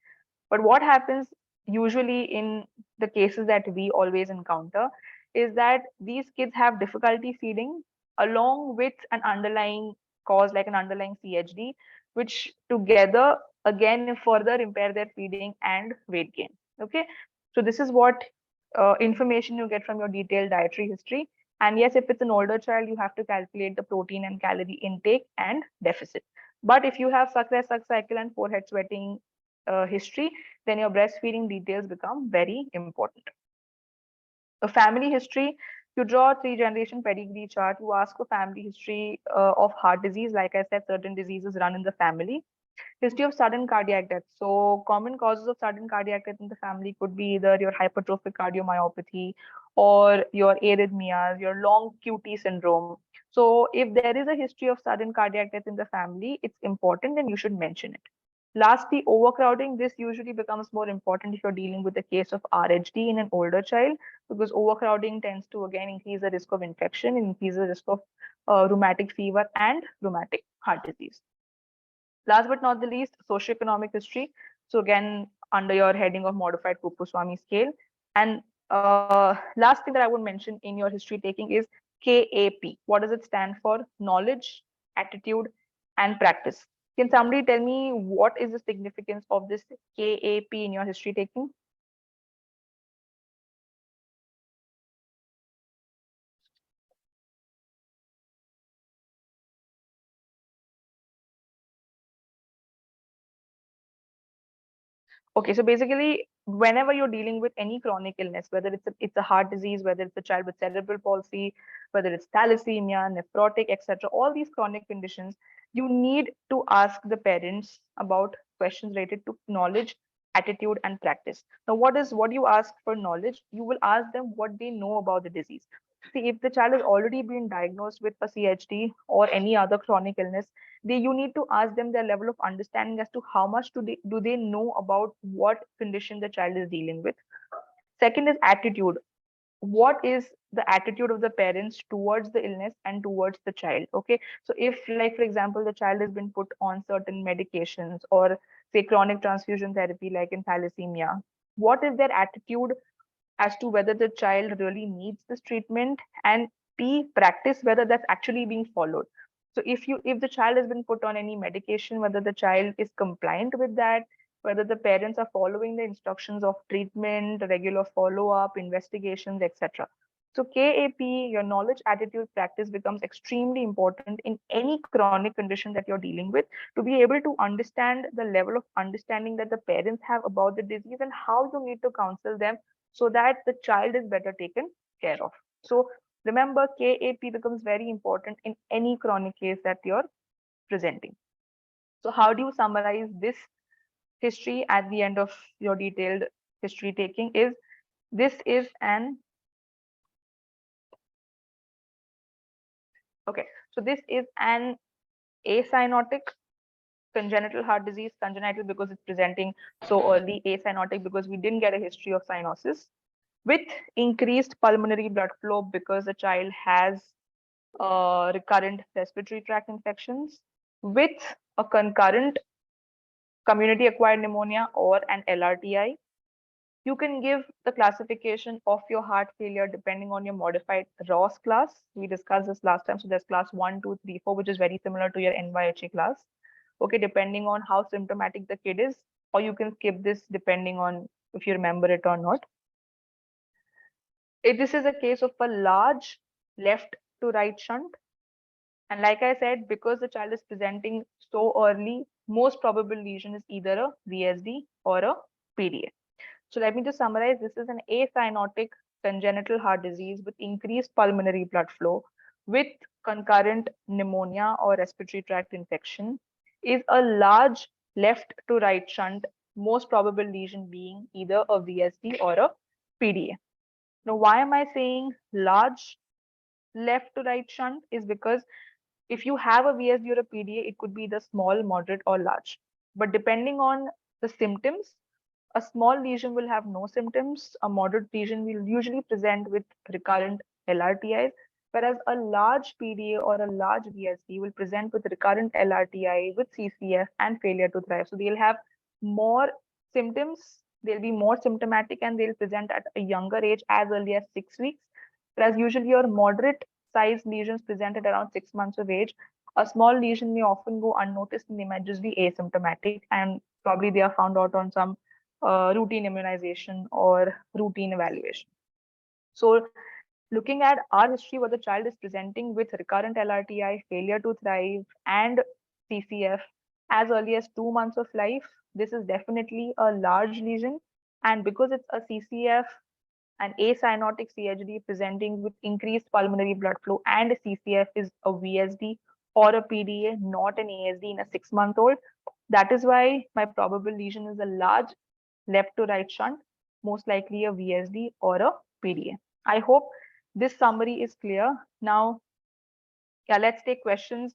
Speaker 1: But what happens usually in the cases that we always encounter is that these kids have difficulty feeding along with an underlying cause like an underlying CHD, which together again further impair their feeding and weight gain. Okay, so this is what information you get from your detailed dietary history. And yes, if it's an older child, you have to calculate the protein and calorie intake and deficit. But if you have suck rest suck cycle and forehead sweating history, then your breastfeeding details become very important. A family history, you draw a 3-generation pedigree chart, you ask for family history of heart disease. Like I said, certain diseases run in the family. History of sudden cardiac death. So common causes of sudden cardiac death in the family could be either your hypertrophic cardiomyopathy or your arrhythmias, your long QT syndrome. So if there is a history of sudden cardiac death in the family, it's important and you should mention it. Lastly, overcrowding. This usually becomes more important if you're dealing with a case of RHD in an older child, because overcrowding tends to again increase the risk of infection, increase the risk of rheumatic fever and rheumatic heart disease. Last but not the least, socioeconomic history. So again, under your heading of modified Kupuswamy scale. And last thing that I would mention in your history taking is KAP. What does it stand for? Knowledge, attitude, and practice. Can somebody tell me what is the significance of this KAP in your history taking? Okay, so basically, whenever you're dealing with any chronic illness, whether it's a heart disease, whether it's a child with cerebral palsy, whether it's thalassemia, nephrotic, etc., all these chronic conditions, you need to ask the parents about questions related to knowledge, attitude, and practice. Now, what you ask for knowledge? You will ask them what they know about the disease. See, if the child has already been diagnosed with a CHD or any other chronic illness, you need to ask them their level of understanding as to how much do they know about what condition the child is dealing with. Second is attitude. What is the attitude of the parents towards the illness and towards the child? Okay, so if, like for example, the child has been put on certain medications or say chronic transfusion therapy like in thalassemia, what is their attitude as to whether the child really needs this treatment, and B, practice whether that's actually being followed. So if the child has been put on any medication, whether the child is compliant with that, whether the parents are following the instructions of treatment, regular follow-up, investigations, etc. So KAP, your knowledge, attitude, practice becomes extremely important in any chronic condition that you're dealing with, to be able to understand the level of understanding that the parents have about the disease and how you need to counsel them so that the child is better taken care of. So remember, KAP becomes very important in any chronic case that you're presenting. So how do you summarize this history at the end of your detailed history taking? Is this is an okay, so this is an acyanotic congenital heart disease. Congenital because it's presenting so early, acyanotic because we didn't get a history of cyanosis, with increased pulmonary blood flow because the child has recurrent respiratory tract infections, with a concurrent community acquired pneumonia or an LRTI. You can give the classification of your heart failure depending on your modified ROS class. We discussed this last time. So there's class 1, 2, 3, 4, which is very similar to your NYHA class. Okay, depending on how symptomatic the kid is, or you can skip this depending on if you remember it or not. If this is a case of a large left to right shunt, and like I said, because the child is presenting so early, most probable lesion is either a VSD or a PDA. So let me just summarize. This is an acyanotic congenital heart disease with increased pulmonary blood flow with concurrent pneumonia or respiratory tract infection, is a large left to right shunt, most probable lesion being either a VSD or a PDA. Now, why am I saying large left to right shunt? Is because if you have a VSD or a PDA, it could be the small, moderate, or large. But depending on the symptoms, a small lesion will have no symptoms. A moderate lesion will usually present with recurrent LRTIs, whereas a large PDA or a large VSD will present with recurrent LRTI, with CCF, and failure to thrive. So they'll have more symptoms, they'll be more symptomatic, and they'll present at a younger age as early as 6 weeks. Whereas usually your moderate sized lesions present at around 6 months of age. A small lesion may often go unnoticed and they might just be asymptomatic, and probably they are found out on some routine immunization or routine evaluation. So looking at our history where the child is presenting with recurrent LRTI, failure to thrive, and CCF as early as 2 months of life, this is definitely a large lesion. And because it's a CCF, an acyanotic CHD presenting with increased pulmonary blood flow, and a CCF is a VSD or a PDA, not an ASD in a 6-month-old, That is why my probable lesion is a large left to right shunt, most likely a VSD or a PDA. I hope this summary is clear. Now, yeah, let's take questions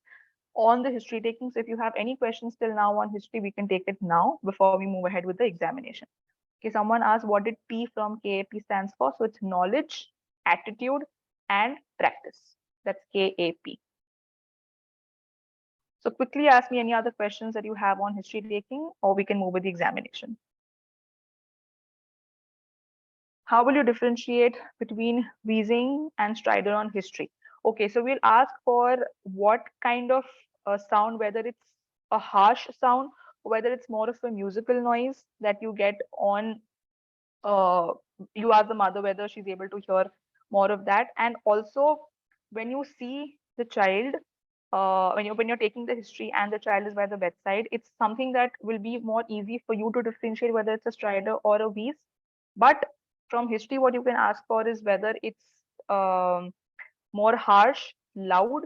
Speaker 1: on the history taking. So if you have any questions till now on history, we can take it now before we move ahead with the examination. Okay, someone asked what did P from KAP stands for? So it's knowledge, attitude, and practice. That's KAP. So quickly ask me any other questions that you have on history taking, or we can move with the examination. How will you differentiate between wheezing and stridor on history? Okay, so we'll ask for what kind of sound, whether it's a harsh sound, or whether it's more of a musical noise that you get on, uh, you ask the mother whether she's able to hear more of that. And also, when you see the child, when you're taking the history and the child is by the bedside, it's something that will be more easy for you to differentiate whether it's a stridor or a wheeze. But from history, what you can ask for is whether it's more harsh, loud,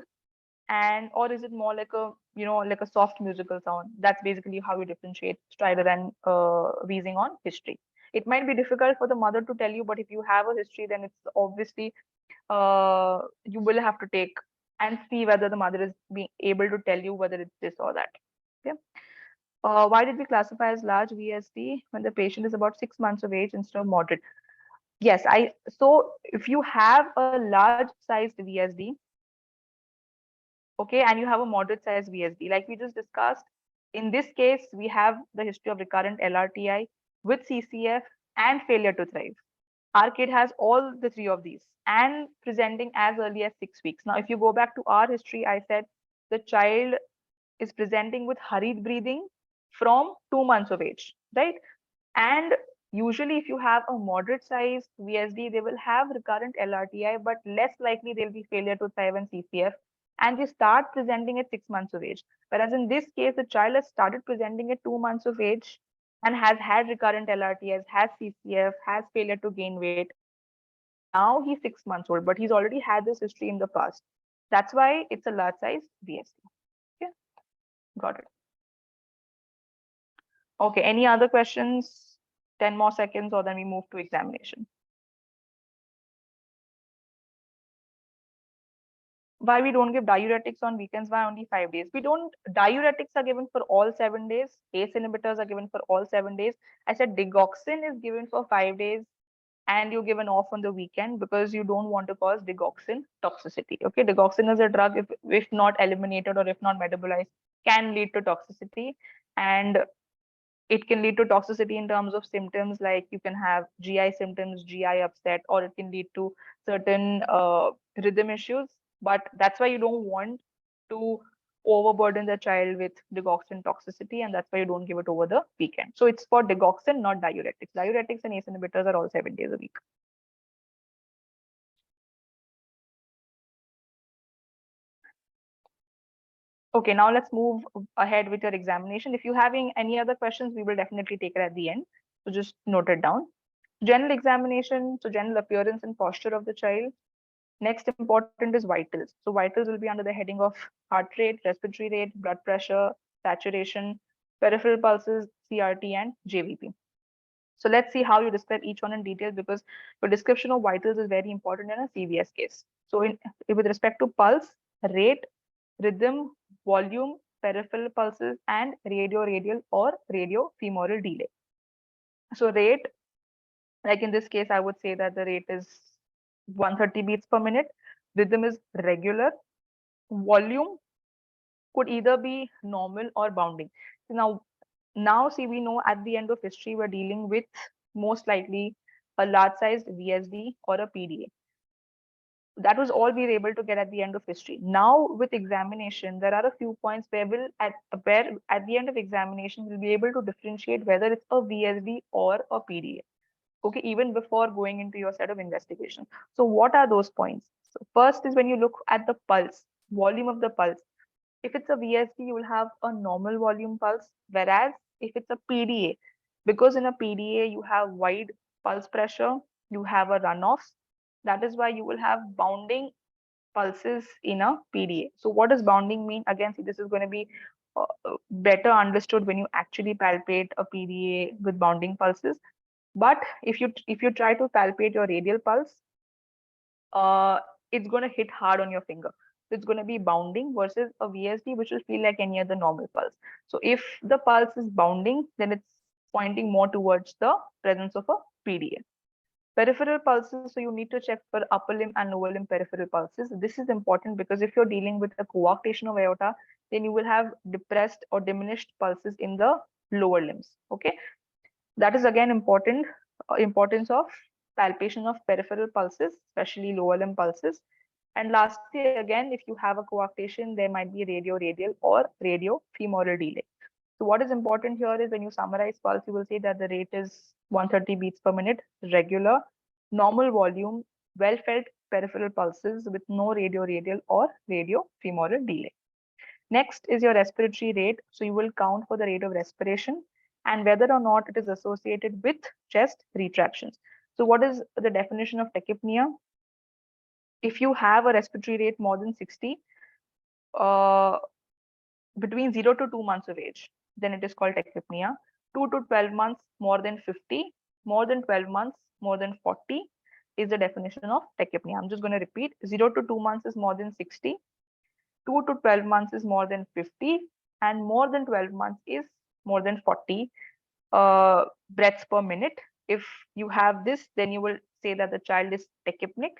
Speaker 1: and or is it more like a like a soft musical sound. That's basically how you differentiate stridor and wheezing on history. It might be difficult for the mother to tell you, but if you have a history, then it's obviously you will have to take and see whether the mother is being able to tell you whether it's this or that. Okay. Why did we classify as large VSD when the patient is about 6 months of age instead of moderate? Yes, so if you have a large sized VSD, okay, and you have a moderate sized VSD, like we just discussed, in this case, we have the history of recurrent LRTI with CCF and failure to thrive. Our kid has all the three of these and presenting as early as 6 weeks. Now, if you go back to our history, I said the child is presenting with hurried breathing from 2 months of age, right? And usually, if you have a moderate size VSD, they will have recurrent LRTI, but less likely they'll be failure to thrive and CCF. And they start presenting at 6 months of age. Whereas in this case, the child has started presenting at 2 months of age and has had recurrent LRTIs, has CCF, has failure to gain weight. And now he's 6 months old, but he's already had this history in the past. That's why it's a large size VSD. Okay, got it. Okay, any other questions? 10 more seconds, or then we move to examination. Why we don't give diuretics on weekends? Why only 5 days? We don't, diuretics are given for all 7 days. ACE inhibitors are given for all 7 days. I said digoxin is given for 5 days and you given off on the weekend because you don't want to cause digoxin toxicity. Okay, digoxin is a drug, if not eliminated or if not metabolized, can lead to toxicity. And it can lead to toxicity in terms of symptoms, like you can have GI symptoms, GI upset, or it can lead to certain rhythm issues. But that's why you don't want to overburden the child with digoxin toxicity, and that's why you don't give it over the weekend. So it's for digoxin, not diuretics. Diuretics and ACE inhibitors are all 7 days a week. Okay, now let's move ahead with your examination. If you're having any other questions, we will definitely take it at the end. So just note it down. General examination, so general appearance and posture of the child. Next important is vitals. So vitals will be under the heading of heart rate, respiratory rate, blood pressure, saturation, peripheral pulses, CRT, and JVP. So let's see how you describe each one in detail, because your description of vitals is very important in a CVS case. So with respect to pulse, rate, rhythm, volume, peripheral pulses, and radio-radial or radio-femoral delay. So rate, like in this case, I would say that the rate is 130 beats per minute. Rhythm is regular. Volume could either be normal or bounding. So now see, we know at the end of history, we're dealing with most likely a large sized VSD or a PDA. That was all we were able to get at the end of history. Now with examination, there are a few points where at the end of examination, we'll be able to differentiate whether it's a VSD or a PDA. Okay, even before going into your set of investigation. So what are those points? So first is when you look at the pulse, volume of the pulse. If it's a VSD, you will have a normal volume pulse, whereas if it's a PDA, because in a PDA you have wide pulse pressure, you have a runoff. That is why you will have bounding pulses in a PDA. So what does bounding mean? Again, see, this is going to be better understood when you actually palpate a PDA with bounding pulses. But if you try to palpate your radial pulse, it's going to hit hard on your finger. So it's going to be bounding versus a VSD, which will feel like any other normal pulse. So if the pulse is bounding, then it's pointing more towards the presence of a PDA. Peripheral pulses, so you need to check for upper limb and lower limb peripheral pulses. This is important because if you're dealing with a coarctation of aorta, then you will have depressed or diminished pulses in the lower limbs. Okay, that is again important. Importance of palpation of peripheral pulses, especially lower limb pulses. And lastly, again, if you have a coarctation, there might be radio-radial or radio-femoral delay. So what is important here is when you summarize pulse, you will see that the rate is 130 beats per minute, regular, normal volume, well-felt peripheral pulses with no radio-radial or radio-femoral delay. Next is your respiratory rate. So you will count for the rate of respiration and whether or not it is associated with chest retractions. So what is the definition of tachypnea? If you have a respiratory rate more than 60, between 0 to 2 months of age, then it is called tachypnea. 2 to 12 months, more than 50, more than 12 months, more than 40 is the definition of tachypnea. I'm just going to repeat. 0 to 2 months is more than 60, 2 to 12 months is more than 50, and more than 12 months is more than 40 breaths per minute. If you have this, then you will say that the child is tachypnic.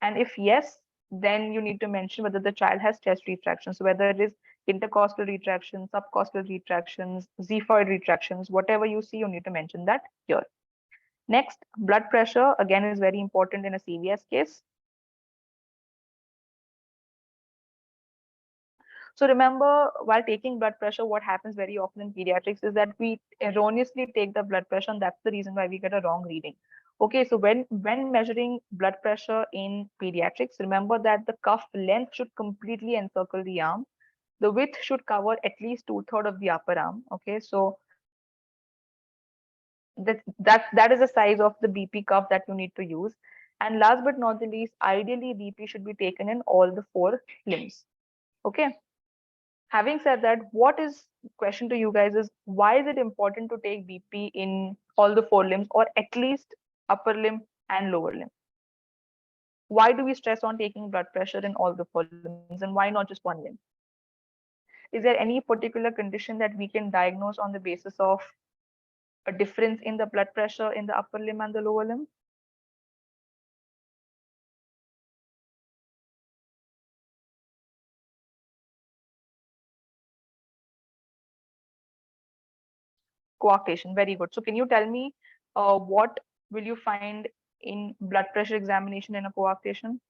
Speaker 1: And if yes, then you need to mention whether the child has chest retractions. So whether it is intercostal retractions, subcostal retractions, xiphoid retractions, whatever you see, you need to mention that here. Next, blood pressure, again, is very important in a CVS case. So remember, while taking blood pressure, what happens very often in pediatrics is that we erroneously take the blood pressure, and that's the reason why we get a wrong reading. Okay, so when measuring blood pressure in pediatrics, remember that the cuff length should completely encircle the arm. The width should cover at least 2/3 of the upper arm. Okay, so that is the size of the BP cuff that you need to use. And last but not the least, ideally BP should be taken in all the 4 limbs. Okay. Having said that, what is question to you guys is why is it important to take BP in all the 4 limbs or at least upper limb and lower limb? Why do we stress on taking blood pressure in all the 4 limbs and why not just one limb? Is there any particular condition that we can diagnose on the basis of a difference in the blood pressure in the upper limb and the lower limb? Coarctation, very good. So can you tell me what will you find in blood pressure examination in a coarctation?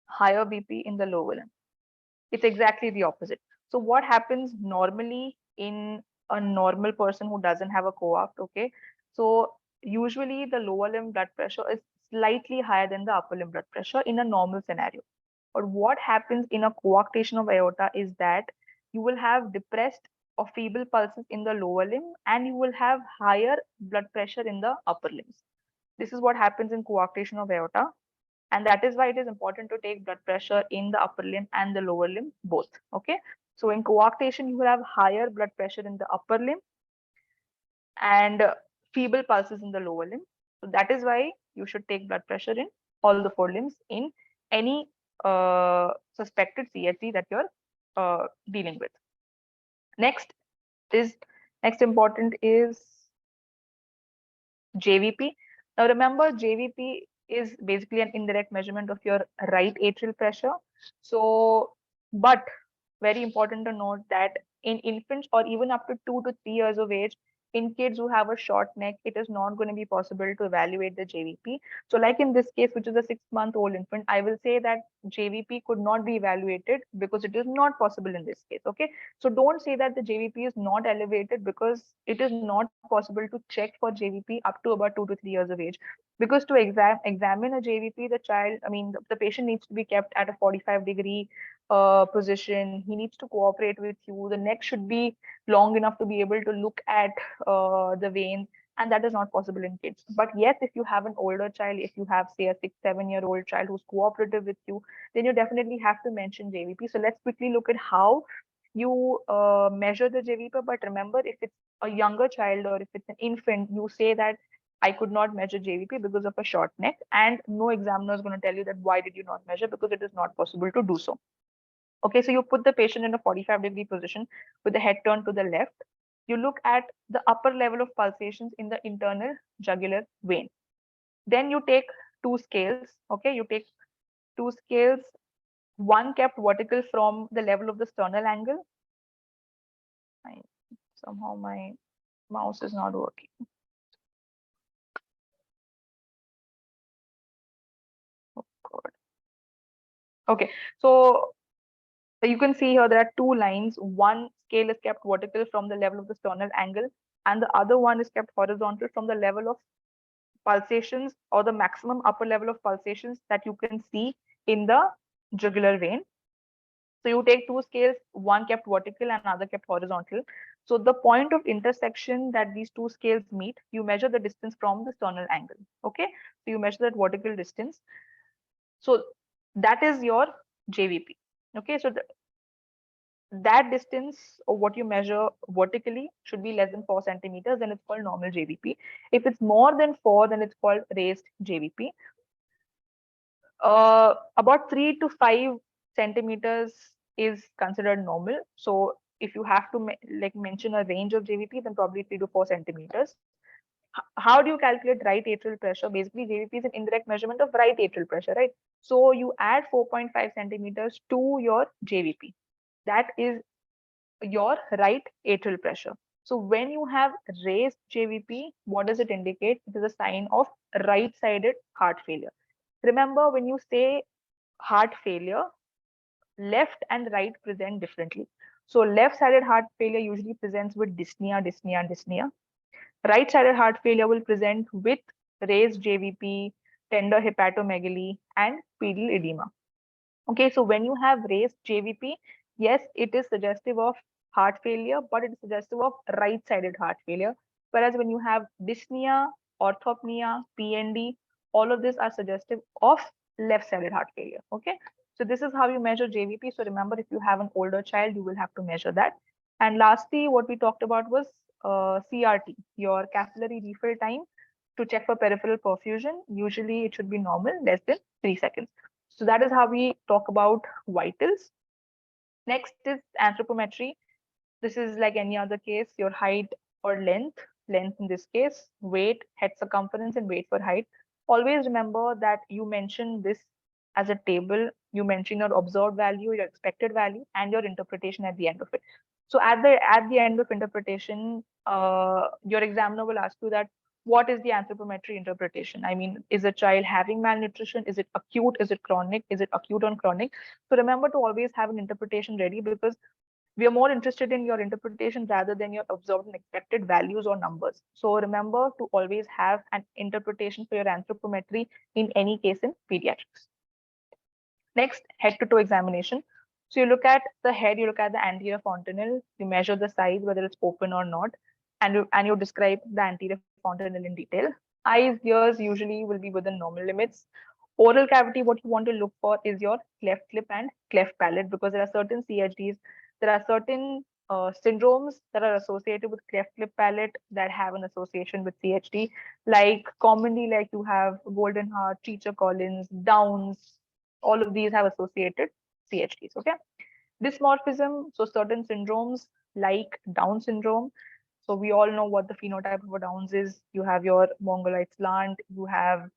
Speaker 1: Higher BP in the lower limb. It's exactly the opposite. So what happens normally in a normal person who doesn't have a coarct, okay? So usually the lower limb blood pressure is slightly higher than the upper limb blood pressure in a normal scenario. But what happens in a coarctation of aorta is that you will have depressed or feeble pulses in the lower limb and you will have higher blood pressure in the upper limbs. This is what happens in coarctation of aorta. And that is why it is important to take blood pressure in the upper limb and the lower limb both. Okay. So in coarctation, you will have higher blood pressure in the upper limb and feeble pulses in the lower limb. So that is why you should take blood pressure in all the 4 limbs in any suspected CSD that you're dealing with. Next important is JVP. Now remember, JVP is basically an indirect measurement of your right atrial pressure. So, but very important to note that in infants or even up to 2 to 3 years of age, in kids who have a short neck, it is not going to be possible to evaluate the JVP. So like in this case, which is a 6-month-old infant, I will say that JVP could not be evaluated because it is not possible in this case. Okay. So don't say that the JVP is not elevated because it is not possible to check for JVP up to about 2 to 3 years of age. Because to examine a JVP, the patient needs to be kept at a 45-degree position. He needs to cooperate with you. The neck should be long enough to be able to look at the vein. and that is not possible in kids. But yes, if you have an older child, if you have, say, a 6 7 year old child who's cooperative with you, then you definitely have to mention JVP. So let's quickly look at how you measure the JVP. But remember, if it's a younger child or if it's an infant, you say that I could not measure JVP because of a short neck, and no examiner is going to tell you that why did you not measure, because it is not possible to do so. Okay, so you put the patient in a 45-degree position with the head turned to the left. You look at the upper level of pulsations in the internal jugular vein. Then you take two scales. Okay, you take two scales, one kept vertical from the level of the sternal angle. Somehow my mouse is not working. Oh God. Okay, so you can see here there are two lines. One scale is kept vertical from the level of the sternal angle, and the other one is kept horizontal from the level of pulsations, or the maximum upper level of pulsations that you can see in the jugular vein. So you take two scales, one kept vertical and another kept horizontal. So the point of intersection that these two scales meet, you measure the distance from the sternal angle. Okay, so you measure that vertical distance. So that is your JVP. Okay, so that distance or what you measure vertically should be less than 4 centimeters, then it's called normal JVP. If it's more than 4, then it's called raised JVP. About 3 to 5 centimeters is considered normal. So if you have to mention a range of JVP, then probably 3 to 4 centimeters. How do you calculate right atrial pressure? Basically, JVP is an indirect measurement of right atrial pressure, right? So you add 4.5 centimeters to your JVP. That is your right atrial pressure. So when you have raised JVP, what does it indicate? It is a sign of right-sided heart failure. Remember, when you say heart failure, left and right present differently. So left-sided heart failure usually presents with dyspnea, dyspnea, and dyspnea. Right-sided heart failure will present with raised JVP, tender hepatomegaly, and pedal edema. Okay, so when you have raised JVP, yes, it is suggestive of heart failure, but it is suggestive of right-sided heart failure. Whereas when you have dyspnea, orthopnea, PND, all of these are suggestive of left-sided heart failure. Okay, so this is how you measure JVP. So remember, if you have an older child, you will have to measure that. And lastly, what we talked about was CRT, your capillary refill time to check for peripheral perfusion. Usually it should be normal, less than 3 seconds. So that is how we talk about vitals. Next is anthropometry. This is like any other case, your height or length in this case, weight, head circumference, and weight for height. Always remember that you mention this as a table. You mention your observed value, your expected value, and your interpretation at the end of it. So at the end of interpretation, your examiner will ask you that what is the anthropometry interpretation? I mean, is a child having malnutrition? Is it acute? Is it chronic? Is it acute on chronic? So remember to always have an interpretation ready, because we are more interested in your interpretation rather than your observed and expected values or numbers. So remember to always have an interpretation for your anthropometry in any case in pediatrics. Next, head to toe examination. So you look at the head, you look at the anterior fontanelle, you measure the size, whether it's open or not, and you describe the anterior fontanelle in detail. Eyes, ears usually will be within normal limits. Oral cavity, what you want to look for is your cleft lip and cleft palate, because there are certain CHDs, there are certain syndromes that are associated with cleft lip palate that have an association with CHD, like commonly like you have Golden Heart, Treacher Collins, Downs, all of these have associated CHDs. Okay. Dysmorphism, so certain syndromes like Down syndrome. So we all know what the phenotype of a Downs is. You have your mongoloid slant, you have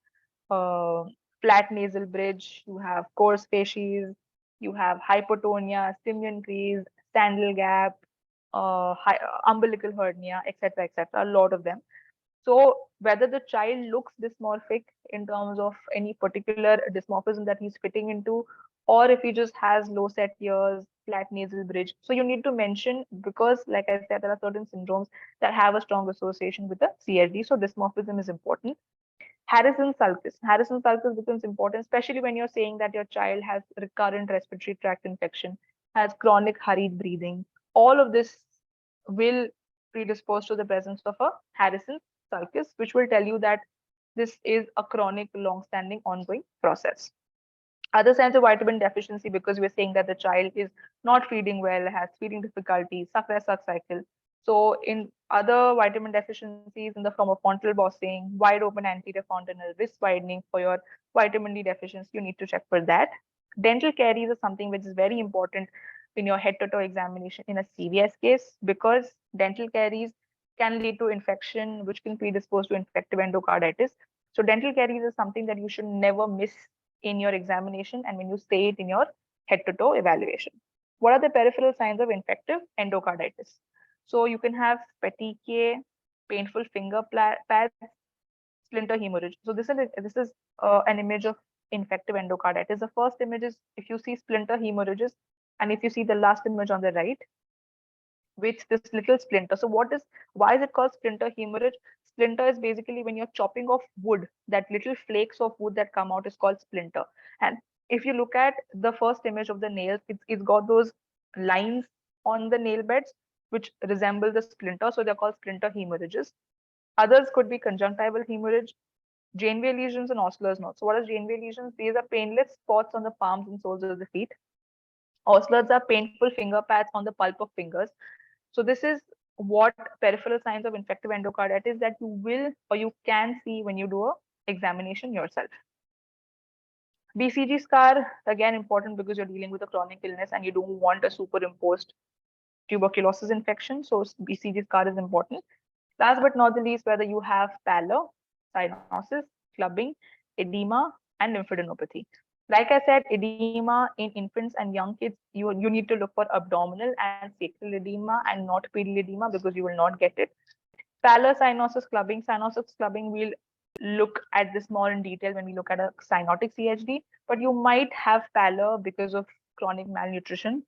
Speaker 1: uh, flat nasal bridge, you have coarse facies, you have hypotonia, simian crease, sandal gap, umbilical hernia, etc., etc. A lot of them. So whether the child looks dysmorphic in terms of any particular dysmorphism that he's fitting into, or if he just has low set ears, flat nasal bridge. So you need to mention, because like I said, there are certain syndromes that have a strong association with the CHD. So dysmorphism is important. Harrison sulcus. Harrison sulcus becomes important, especially when you're saying that your child has recurrent respiratory tract infection, has chronic hurried breathing. All of this will predispose to the presence of a Harrison sulcus, which will tell you that this is a chronic, long-standing, ongoing process. Other signs of vitamin deficiency, because we're saying that the child is not feeding well, has feeding difficulties, suck cycle. So in other vitamin deficiencies in the form of frontal bossing, wide open anterior fontanel, wrist widening for your vitamin D deficiency, you need to check for that. Dental caries is something which is very important in your head to toe examination in a CVS case, because dental caries can lead to infection, which can predispose to infective endocarditis. So dental caries is something that you should never miss in your examination and when you say it in your head to toe evaluation. What are the peripheral signs of infective endocarditis? So you can have petechiae, painful finger pads, splinter hemorrhage. So this is an image of infective endocarditis. The first image is if you see splinter hemorrhages, and if you see the last image on the right, with this little splinter. So why is it called splinter hemorrhage? Splinter is basically when you're chopping off wood, that little flakes of wood that come out is called splinter. And if you look at the first image of the nails, it's got those lines on the nail beds which resemble the splinter. So they're called splinter hemorrhages. Others could be conjunctival hemorrhage, Janeway lesions, and Osler's knots. So what are Janeway lesions? These are painless spots on the palms and soles of the feet. Osler's are painful finger pads on the pulp of fingers. So this is what peripheral signs of infective endocarditis that you will or you can see when you do a examination yourself. BCG scar, again important because you're dealing with a chronic illness and you don't want a superimposed tuberculosis infection. So BCG scar is important. Last but not the least, whether you have pallor, cyanosis, clubbing, edema, and lymphadenopathy. Like I said, edema in infants and young kids, you need to look for abdominal and sacral edema and not pedal edema because you will not get it. Pallor, cyanosis clubbing, we'll look at this more in detail when we look at a cyanotic CHD, but you might have pallor because of chronic malnutrition.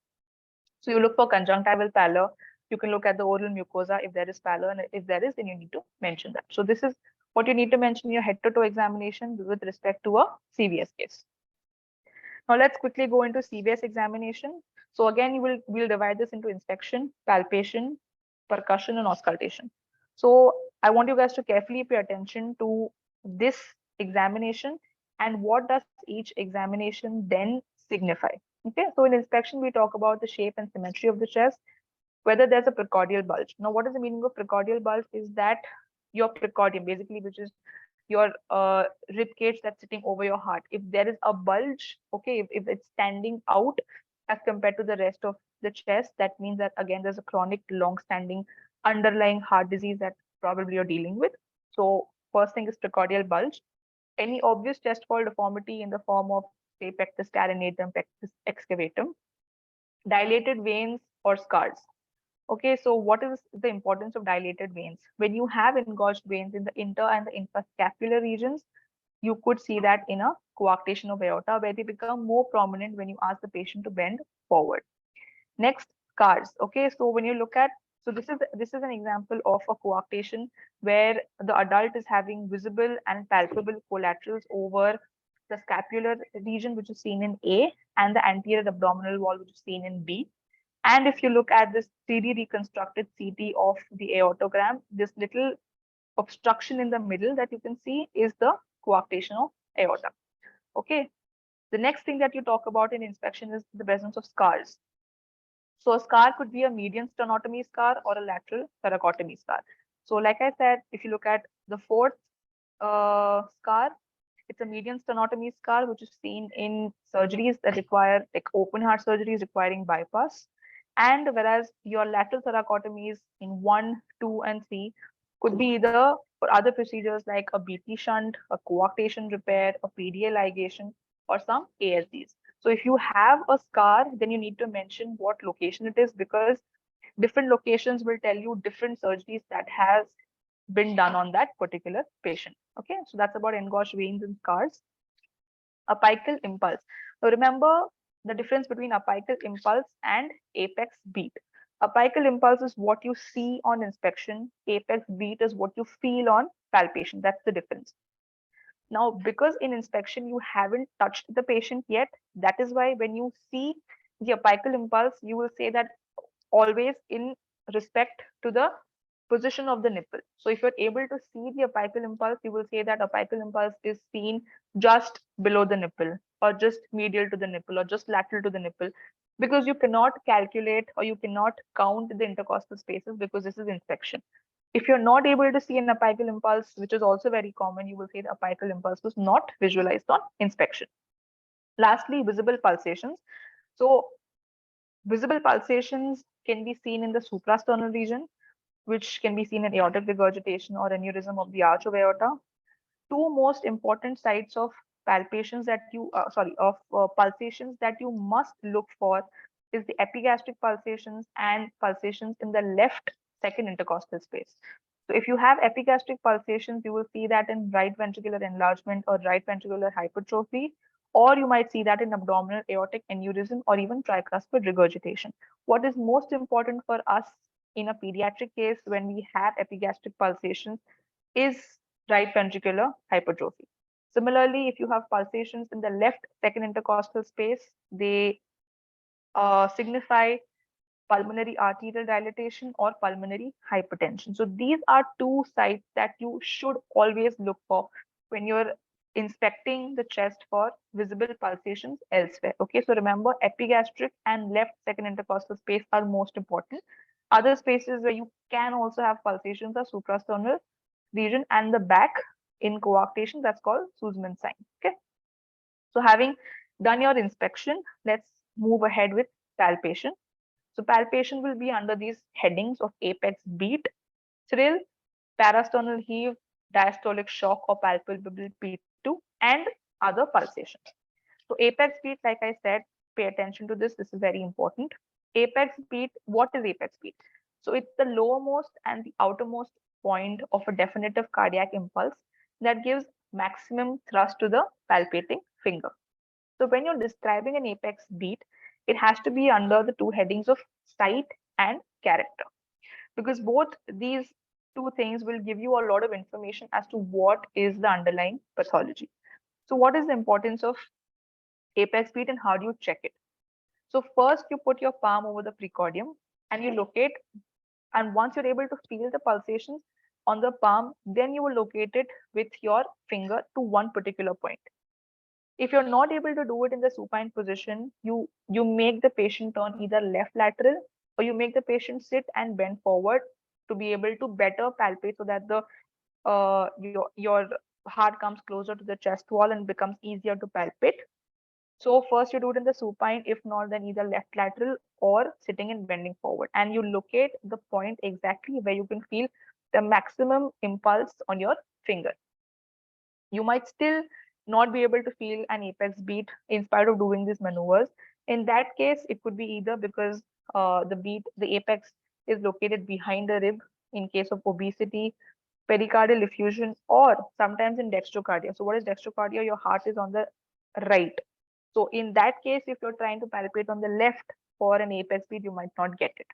Speaker 1: So you look for conjunctival pallor. You can look at the oral mucosa if there is pallor, and if there is, then you need to mention that. So this is what you need to mention in your head to toe examination with respect to a CVS case. Now let's quickly go into CVS examination. So again, we'll divide this into inspection, palpation, percussion, and auscultation. So I want you guys to carefully pay attention to this examination and what does each examination then signify. Okay, so in inspection, we talk about the shape and symmetry of the chest, whether there's a precordial bulge. Now, what is the meaning of precordial bulge? Is that your precordium, basically, which is your rib cage that's sitting over your heart. If there is a bulge, okay, if it's standing out as compared to the rest of the chest, that means that again there's a chronic, long-standing underlying heart disease that probably you're dealing with. So first thing is precordial bulge. Any obvious chest wall deformity in the form of, say, pectus carinatum, pectus excavatum, dilated veins or scars. Okay, so what is the importance of dilated veins? When you have engorged veins in the inter and the infrascapular regions, you could see that in a coarctation of aorta, where they become more prominent when you ask the patient to bend forward. Next, scars. Okay, so when you look at, so this is an example of a coarctation where the adult is having visible and palpable collaterals over the scapular region, which is seen in A, and the anterior abdominal wall, which is seen in B. And if you look at this 3D reconstructed CT of the aortogram, this little obstruction in the middle that you can see is the coarctation of aorta. Okay. The next thing that you talk about in inspection is the presence of scars. So a scar could be a median sternotomy scar or a lateral thoracotomy scar. So like I said, if you look at the fourth scar, it's a median sternotomy scar, which is seen in surgeries that require like open heart surgeries requiring bypass. And whereas your lateral thoracotomies in 1, 2, and 3 could be either for other procedures like a BP shunt, a coarctation repair, a PDA ligation, or some ASDs. So if you have a scar, then you need to mention what location it is, because different locations will tell you different surgeries that has been done on that particular patient. Okay, so that's about engorged veins and scars. Apical impulse. Now remember the difference between apical impulse and apex beat. Apical impulse is what you see on inspection. Apex beat is what you feel on palpation. That's the difference. Now, because in inspection you haven't touched the patient yet, that is why when you see the apical impulse, you will say that always in respect to the position of the nipple. So if you're able to see the apical impulse, you will say that apical impulse is seen just below the nipple, or just medial to the nipple, or just lateral to the nipple, because you cannot calculate or you cannot count the intercostal spaces because this is inspection. If you're not able to see an apical impulse, which is also very common, you will say the apical impulse was not visualized on inspection. Lastly, visible pulsations. So visible pulsations can be seen in the suprasternal region, which can be seen in aortic regurgitation or aneurysm of the arch of aorta. Two most important sites of palpations that you, pulsations that you must look for is the epigastric pulsations and pulsations in the left second intercostal space. So if you have epigastric pulsations, you will see that in right ventricular enlargement or right ventricular hypertrophy, or you might see that in abdominal aortic aneurysm or even tricuspid regurgitation. What is most important for us in a pediatric case when we have epigastric pulsations is right ventricular hypertrophy. Similarly, if you have pulsations in the left second intercostal space, they signify pulmonary arterial dilatation or pulmonary hypertension. So these are two sites that you should always look for when you're inspecting the chest for visible pulsations elsewhere. Okay, so remember, epigastric and left second intercostal space are most important. Other spaces where you can also have pulsations are suprasternal region and the back in coarctation, that's called Sussman sign. Okay, so having done your inspection, let's move ahead with palpation. So palpation will be under these headings of apex beat, thrill, parasternal heave, diastolic shock or palpable P2, and other pulsations. So apex beat, like I said, pay attention to this. This is very important. Apex beat, what is apex beat? So it's the lowermost and the outermost point of a definitive cardiac impulse that gives maximum thrust to the palpating finger. So when you're describing an apex beat, it has to be under the two headings of site and character, because both these two things will give you a lot of information as to what is the underlying pathology. So what is the importance of apex beat and how do you check it? So first you put your palm over the precordium and you locate, and once you're able to feel the pulsations on the palm, then you will locate it with your finger to one particular point. If you're not able to do it in the supine position, you make the patient turn either left lateral or you make the patient sit and bend forward to be able to better palpate so that the your heart comes closer to the chest wall and becomes easier to palpate. So first you do it in the supine, if not then either left lateral or sitting and bending forward, and you locate the point exactly where you can feel the maximum impulse on your finger. You might still not be able to feel an apex beat in spite of doing these maneuvers. In that case, it could be either because the apex is located behind the rib in case of obesity, pericardial effusion, or sometimes in dextrocardia. So what is dextrocardia? Your heart is on the right. So in that case, if you're trying to palpate on the left for an apex beat, you might not get it.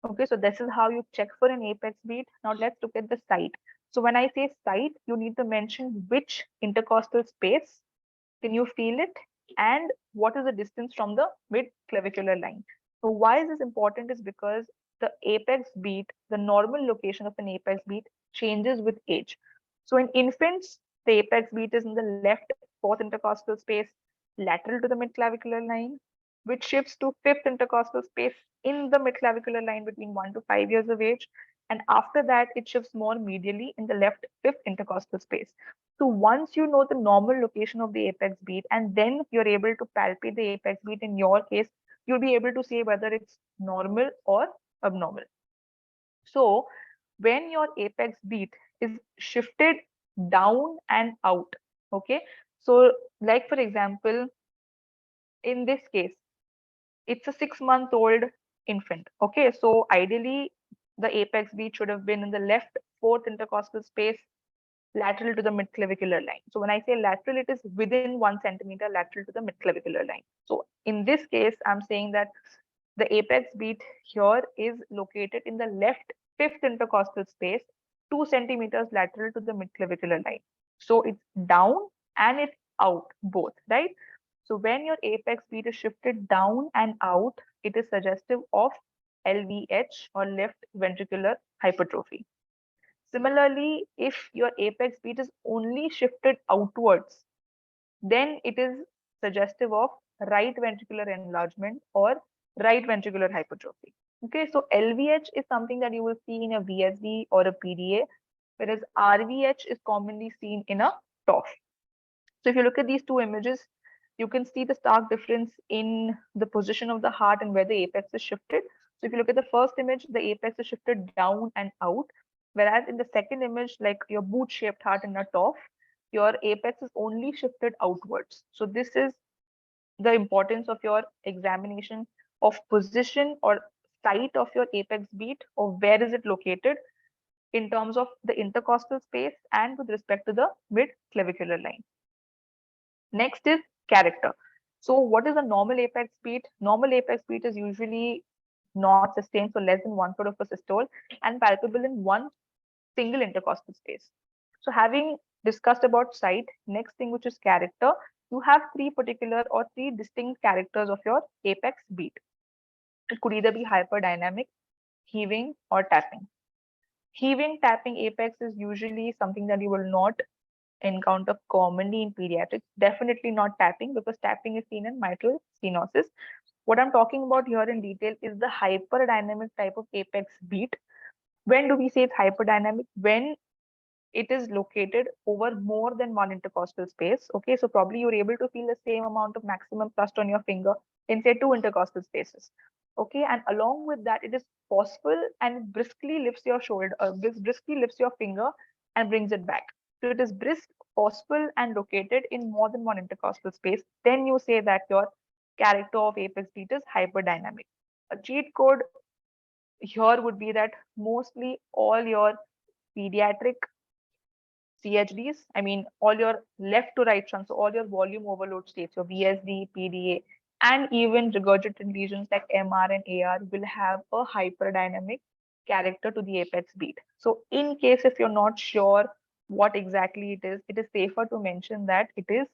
Speaker 1: Okay, so this is how you check for an apex beat. Now let's look at the site. So when I say site, you need to mention which intercostal space, can you feel it, and what is the distance from the mid-clavicular line. So why is this important is because the apex beat, the normal location of an apex beat changes with age. So in infants, the apex beat is in the left fourth intercostal space lateral to the mid-clavicular line, which shifts to fifth intercostal space in the mid-clavicular line between 1 to 5 years of age. And after that, it shifts more medially in the left fifth intercostal space. So once you know the normal location of the apex beat, and then you're able to palpate the apex beat in your case, you'll be able to say whether it's normal or abnormal. So when your apex beat is shifted down and out, okay? So like for example, in this case, it's a 6-month-old infant. Okay, so ideally the apex beat should have been in the left fourth intercostal space lateral to the midclavicular line. So when I say lateral, it is within 1 centimeter lateral to the midclavicular line. So in this case, I'm saying that the apex beat here is located in the left fifth intercostal space, 2 centimeters lateral to the midclavicular line. So it's down and it's out both, right? So when your apex beat is shifted down and out, it is suggestive of LVH or left ventricular hypertrophy. Similarly, if your apex beat is only shifted outwards, then it is suggestive of right ventricular enlargement or right ventricular hypertrophy. Okay, so LVH is something that you will see in a VSD or a PDA, whereas RVH is commonly seen in a TOF. So if you look at these two images, you can see the stark difference in the position of the heart and where the apex is shifted. So if you look at the first image, the apex is shifted down and out, whereas in the second image, like your boot-shaped heart in a TOF, your apex is only shifted outwards. So this is the importance of your examination of position or site of your apex beat, or where is it located in terms of the intercostal space and with respect to the mid-clavicular line. Next is character. So what is a normal apex beat? Normal apex beat is usually not sustained, so less than 1/3 of a systole, and palpable in one single intercostal space. So having discussed about site, next thing, which is character, you have three distinct characters of your apex beat. It could either be hyperdynamic, heaving, or tapping. Heaving, tapping apex is usually something that you will not encounter commonly in pediatrics. Definitely not tapping, because tapping is seen in mitral stenosis. What I'm talking about here in detail is the hyperdynamic type of apex beat. When do we say it's hyperdynamic? When it is located over more than one intercostal space. Okay, so probably you're able to feel the same amount of maximum thrust on your finger in say two intercostal spaces. Okay, and along with that, it is forceful and briskly lifts your shoulder, briskly lifts your finger and brings it back. So it is brisk, forceful, and located in more than one intercostal space. Then you say that your character of apex beat is hyperdynamic. A cheat code here would be that mostly all your pediatric CHDs, I mean, all your left to right shunts, so all your volume overload states, your VSD, PDA, and even regurgitant lesions like MR and AR will have a hyperdynamic character to the apex beat. So in case if you're not sure what exactly it is safer to mention that it is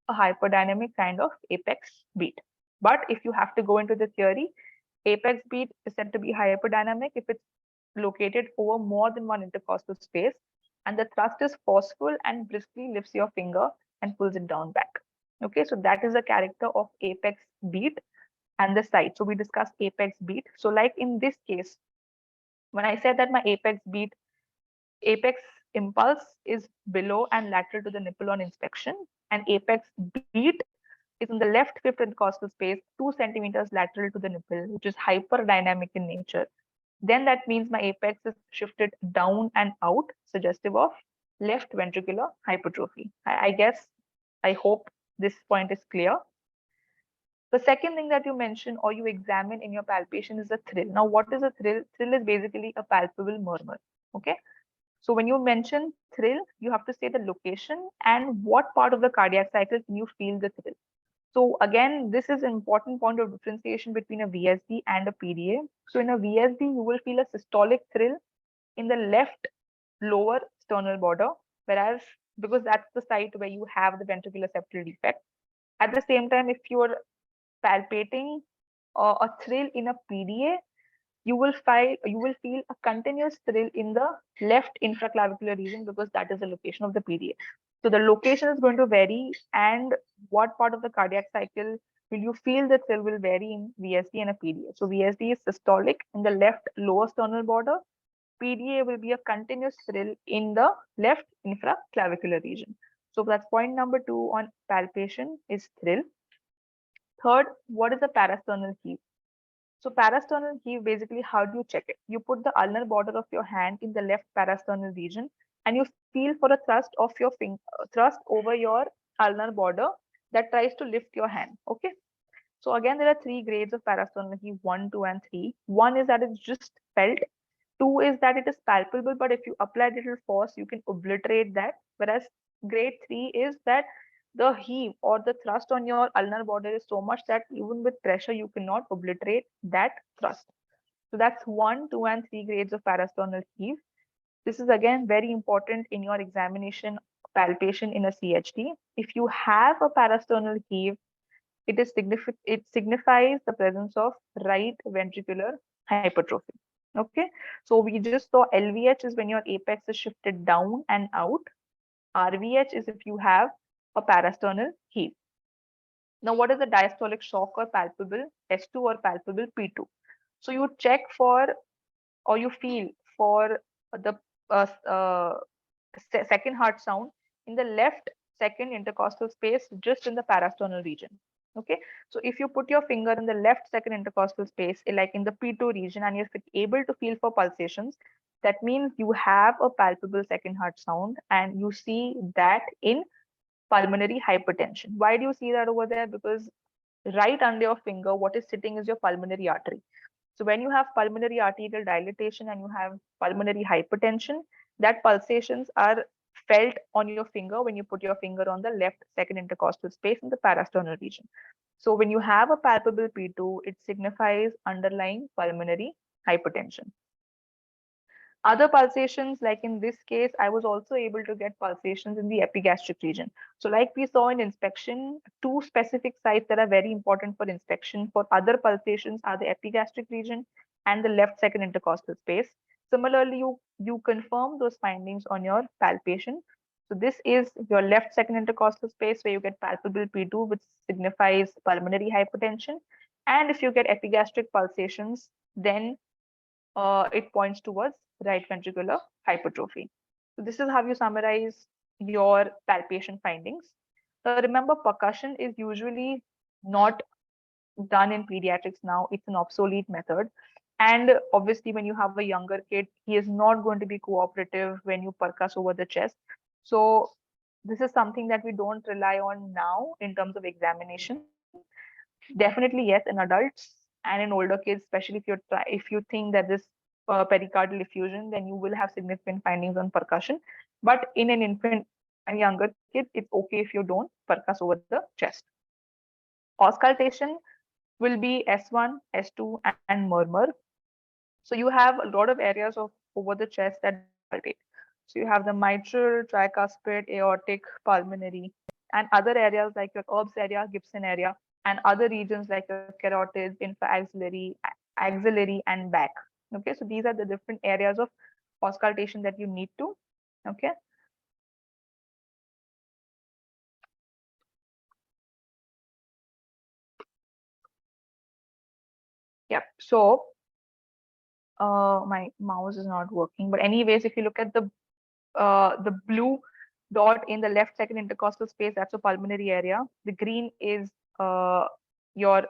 Speaker 1: a hyperdynamic kind of apex beat. But if you have to go into the theory, apex beat is said to be hyperdynamic if it's located over more than one intercostal space, and the thrust is forceful and briskly lifts your finger and pulls it down back. Okay, so that is the character of apex beat and the site. So we discussed apex beat. So like in this case, when I said that my apex impulse is below and lateral to the nipple on inspection, and apex beat is in the left fifth intercostal space, 2 centimeters lateral to the nipple, which is hyperdynamic in nature, then that means my apex is shifted down and out, suggestive of left ventricular hypertrophy. I guess, I hope this point is clear. The second thing that you mention or you examine in your palpation is a thrill. Now, what is a thrill? Thrill is basically a palpable murmur. Okay. So when you mention thrill, you have to say the location and what part of the cardiac cycle can you feel the thrill. So again, this is an important point of differentiation between a VSD and a PDA. So in a VSD, you will feel a systolic thrill in the left lower sternal border, whereas because that's the site where you have the ventricular septal defect. At the same time, if you're palpating a thrill in a PDA, you will feel a continuous thrill in the left infraclavicular region, because that is the location of the PDA. So the location is going to vary, and what part of the cardiac cycle will you feel the thrill will vary in VSD and a PDA. So VSD is systolic in the left lower sternal border. PDA will be a continuous thrill in the left infraclavicular region. So that's point number 2 on palpation is thrill. Third, what is a parasternal heave? So parasternal heave, basically, how do you check it? You put the ulnar border of your hand in the left parasternal region, and you feel for a thrust of your thrust over your ulnar border that tries to lift your hand. Okay. So again, there are 3 grades of parasternal heave: 1, 2, and 3. 1 is that it's just felt. 2 is that it is palpable, but if you apply little force, you can obliterate that. Whereas grade 3 is that the heave or the thrust on your ulnar border is so much that even with pressure, you cannot obliterate that thrust. So that's 1, 2, and 3 grades of parasternal heave. This is again very important in your examination palpation in a CHD. If you have a parasternal heave, it signifies the presence of right ventricular hypertrophy. Okay, so we just saw LVH is when your apex is shifted down and out. RVH is if you have a parasternal heave. Now, what is the diastolic shock or palpable S2 or palpable P2? So you check for or you feel for the uh, uh, second heart sound in the left second intercostal space, just in the parasternal region. Okay, so if you put your finger in the left second intercostal space, like in the P2 region, and you're able to feel for pulsations, that means you have a palpable second heart sound, and you see that in pulmonary hypertension. Why do you see that over there? Because right under your finger, what is sitting is your pulmonary artery. So when you have pulmonary arterial dilatation and you have pulmonary hypertension, that pulsations are felt on your finger when you put your finger on the left second intercostal space in the parasternal region. So when you have a palpable P2, it signifies underlying pulmonary hypertension. Other pulsations, like in this case, I was also able to get pulsations in the epigastric region. So like we saw in inspection, two specific sites that are very important for inspection for other pulsations are the epigastric region and the left second intercostal space. Similarly, you confirm those findings on your palpation. So this is your left second intercostal space where you get palpable P2, which signifies pulmonary hypertension. And if you get epigastric pulsations, then it points towards right ventricular hypertrophy. So this is how you summarize your palpation findings. Remember, percussion is usually not done in pediatrics now. It's an obsolete method. And obviously, when you have a younger kid, he is not going to be cooperative when you percuss over the chest. So this is something that we don't rely on now in terms of examination. Definitely, yes, in adults and in older kids, especially if you think that this pericardial effusion, then you will have significant findings on percussion. But in an infant and younger kid, it's okay if you don't percuss over the chest. Auscultation will be S1, S2, and murmur. So you have a lot of areas of over the chest that you auscultate. So you have the mitral, tricuspid, aortic, pulmonary, and other areas like your Erb's area, Gibson area, and other regions like your carotids, infraaxillary, axillary, and back. Okay, so these are the different areas of auscultation that you need to. Okay. Yep. So my mouse is not working, but anyways, if you look at the blue dot in the left second intercostal space, that's a pulmonary area. The green is your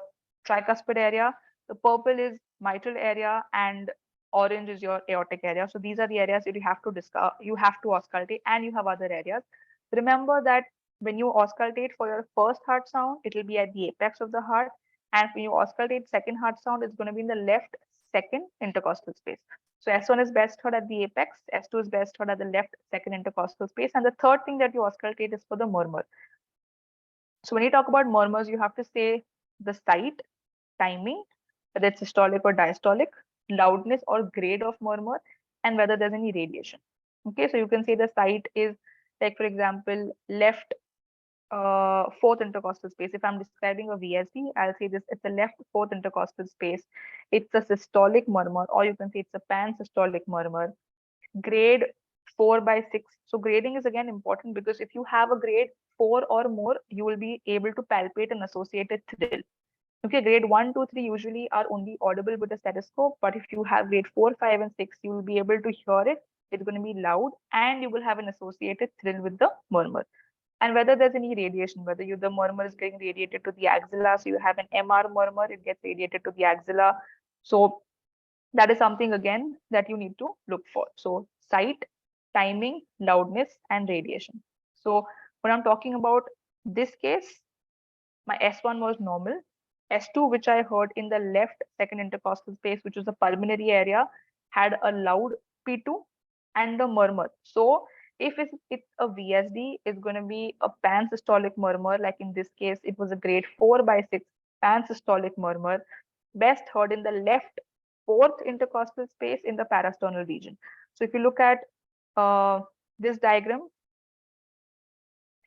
Speaker 1: tricuspid area. The purple is mitral area, and orange is your aortic area. So these are the areas that you have to discuss, you have to auscultate, and you have other areas. Remember that when you auscultate for your first heart sound, it will be at the apex of the heart. And when you auscultate second heart sound, it's going to be in the left second intercostal space. So S1 is best heard at the apex, S2 is best heard at the left second intercostal space, and the third thing that you auscultate is for the murmur. So when you talk about murmurs, you have to say the site, timing, whether it's systolic or diastolic, loudness or grade of murmur, and whether there's any radiation. Okay, so you can say the site is, like for example, left fourth intercostal space. If I'm describing a VSD, I'll say this, it's a left fourth intercostal space. It's a systolic murmur, or you can say it's a pan-systolic murmur. Grade 4/6. So grading is again important because if you have a grade 4 or more, you will be able to palpate an associated thrill. Okay, grade 1, 2, 3 usually are only audible with a stethoscope, but if you have grade 4, 5, and 6, you will be able to hear it. It's going to be loud, and you will have an associated thrill with the murmur. And whether there's any radiation, whether the murmur is getting radiated to the axilla, so you have an MR murmur, it gets radiated to the axilla. So that is something again that you need to look for. So site, timing, loudness, and radiation. So when I'm talking about this case, my S1 was normal. S2, which I heard in the left second intercostal space, which was the pulmonary area, had a loud P2 and a murmur. So if it's a VSD, it's going to be a pansystolic murmur. Like in this case, it was a grade 4/6 pansystolic murmur, best heard in the left fourth intercostal space in the parasternal region. So if you look at this diagram,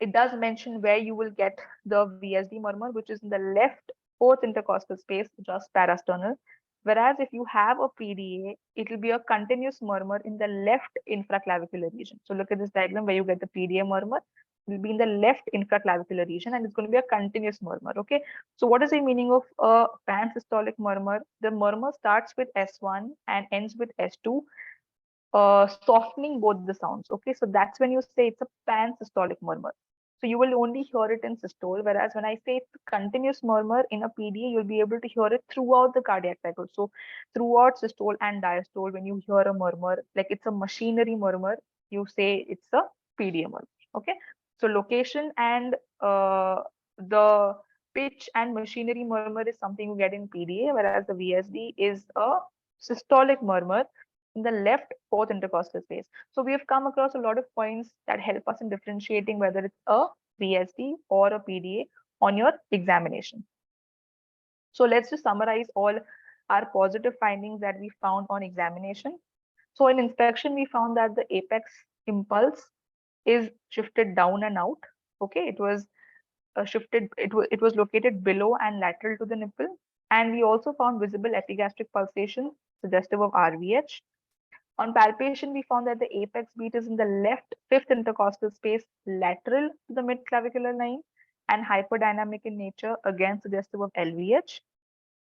Speaker 1: it does mention where you will get the VSD murmur, which is in the left fourth intercostal space, just parasternal. Whereas if you have a PDA, it will be a continuous murmur in the left infraclavicular region. So look at this diagram where you get the PDA murmur. It will be in the left infraclavicular region and it's going to be a continuous murmur. Okay. So what is the meaning of a pansystolic murmur? The murmur starts with S1 and ends with S2, softening both the sounds. Okay, so that's when you say it's a pansystolic murmur. So you will only hear it in systole, whereas when I say it's a continuous murmur in a PDA, you'll be able to hear it throughout the cardiac cycle. So throughout systole and diastole, when you hear a murmur, like it's a machinery murmur, you say it's a PDA murmur. Okay, so location and the pitch and machinery murmur is something you get in PDA, whereas the VSD is a systolic murmur in the left fourth intercostal space. So we have come across a lot of points that help us in differentiating whether it's a VSD or a PDA on your examination. So let's just summarize all our positive findings that we found on examination. So in inspection, we found that the apex impulse is shifted down and out. Okay, it was shifted, it was located below and lateral to the nipple. And we also found visible epigastric pulsation suggestive of RVH. On palpation, we found that the apex beat is in the left fifth intercostal space lateral to the mid-clavicular line and hyperdynamic in nature, again suggestive of LVH,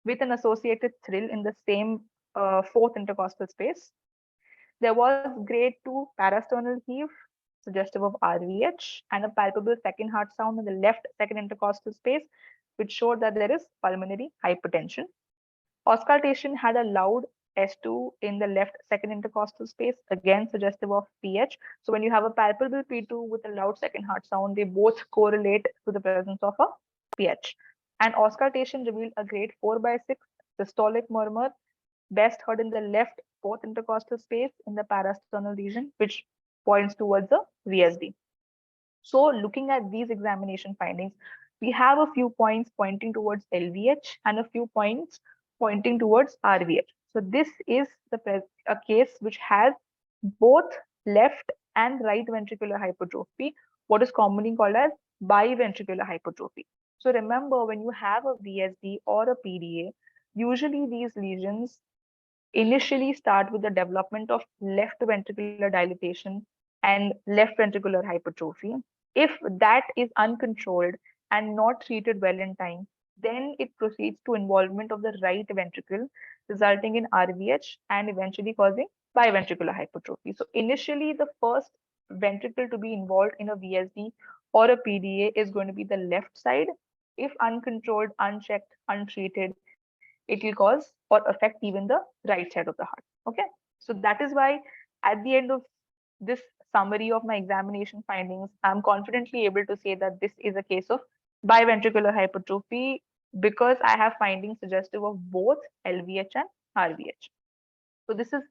Speaker 1: with an associated thrill in the same fourth intercostal space. There was grade 2 parasternal heave, suggestive of RVH, and a palpable second heart sound in the left second intercostal space, which showed that there is pulmonary hypertension. Auscultation had a loud S2 in the left second intercostal space, again suggestive of PH. So when you have a palpable P2 with a loud second heart sound, they both correlate to the presence of a PH. And auscultation revealed a grade 4/6 systolic murmur, best heard in the left fourth intercostal space in the parasternal region, which points towards the VSD. So looking at these examination findings, we have a few points pointing towards LVH and a few points pointing towards RVH. So this is a case which has both left and right ventricular hypertrophy, what is commonly called as biventricular hypertrophy. So remember, when you have a VSD or a PDA, usually these lesions initially start with the development of left ventricular dilatation and left ventricular hypertrophy. If that is uncontrolled and not treated well in time, then it proceeds to involvement of the right ventricle, resulting in RVH and eventually causing biventricular hypertrophy. So initially, the first ventricle to be involved in a VSD or a PDA is going to be the left side. If uncontrolled, unchecked, untreated, it will cause or affect even the right side of the heart. Okay, so that is why at the end of this summary of my examination findings, I'm confidently able to say that this is a case of biventricular hypertrophy because I have findings suggestive of both LVH and RVH. So this is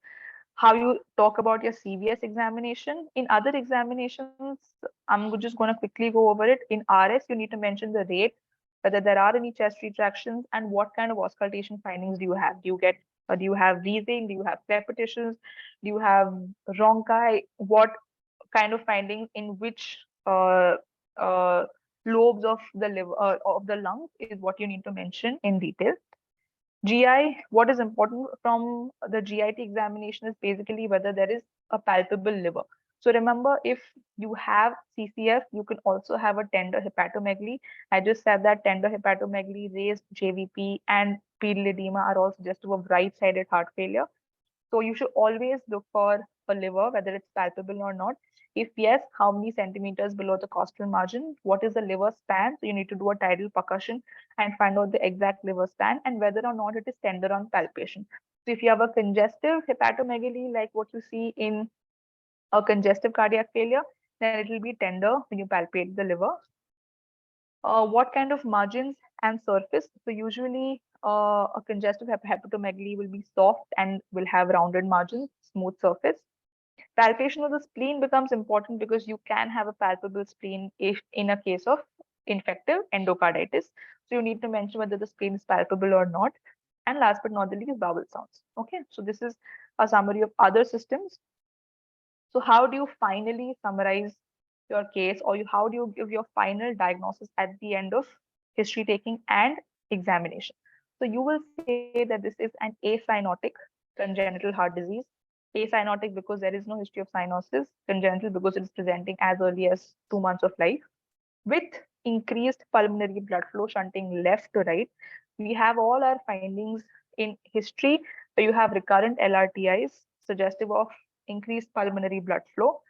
Speaker 1: how you talk about your CVS examination. In other examinations, I'm just going to quickly go over it. In RS, you need to mention the rate, whether there are any chest retractions, and what kind of auscultation findings do you have? Do you have wheezing? Do you have crepitations? Do you have rhonchi? What kind of findings in which uh, lobes of the liver of the lungs is what you need to mention in detail. GI, what is important from the GIT examination is basically whether there is a palpable liver. So remember, if you have CCF, you can also have a tender hepatomegaly. I just said that tender hepatomegaly, raised JVP, and pedal edema are all suggestive of right-sided heart failure. So you should always look for a liver, whether it's palpable or not. If yes, how many centimeters below the costal margin? What is the liver span? So you need to do a tidal percussion and find out the exact liver span and whether or not it is tender on palpation. So if you have a congestive hepatomegaly, like what you see in a congestive cardiac failure, then it will be tender when you palpate the liver. What kind of margins and surface? So usually a congestive hepatomegaly will be soft and will have rounded margins, smooth surface. Palpation of the spleen becomes important because you can have a palpable spleen if in a case of infective endocarditis. So you need to mention whether the spleen is palpable or not. And last but not the least, vowel sounds. Okay, so this is a summary of other systems. So how do you finally summarize your case, or how do you give your final diagnosis at the end of history taking and examination? So you will say that this is an acyanotic congenital heart disease. Acyanotic because there is no history of cyanosis, congenital because it is presenting as early as 2 months of life, with increased pulmonary blood flow shunting left to right. We have all our findings in history where you have recurrent LRTIs suggestive of increased pulmonary blood flow,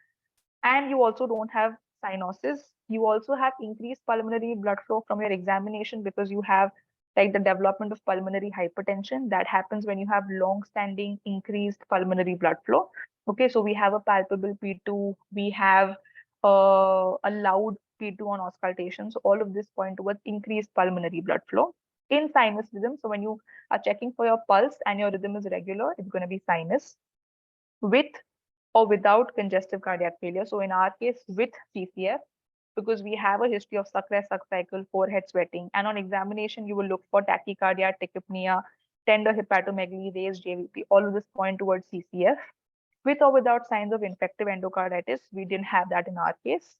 Speaker 1: and you also don't have cyanosis. You also have increased pulmonary blood flow from your examination because you have like the development of pulmonary hypertension that happens when you have long-standing increased pulmonary blood flow. Okay, so we have a palpable P2, we have a loud P2 on auscultation. So all of this point towards increased pulmonary blood flow in sinus rhythm. So when you are checking for your pulse and your rhythm is regular, it's going to be sinus with or without congestive cardiac failure. So in our case, with CCF, because we have a history of suck rest, suck cycle, forehead sweating, and on examination, you will look for tachycardia, tachypnea, tender hepatomegaly, raised JVP. All of this point towards CCF. With or without signs of infective endocarditis, we didn't have that in our case.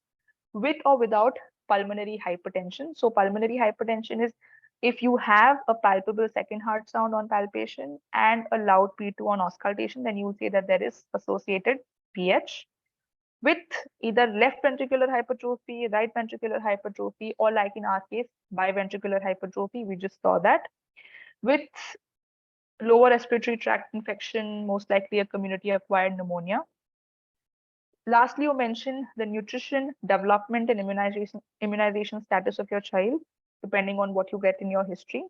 Speaker 1: With or without pulmonary hypertension. So pulmonary hypertension is if you have a palpable second heart sound on palpation and a loud P2 on auscultation, then you will say that there is associated PH. With either left ventricular hypertrophy, right ventricular hypertrophy, or like in our case, biventricular hypertrophy, we just saw that. With lower respiratory tract infection, most likely a community acquired pneumonia. Lastly, you mentioned the nutrition, development, and immunization status of your child, depending on what you get in your history.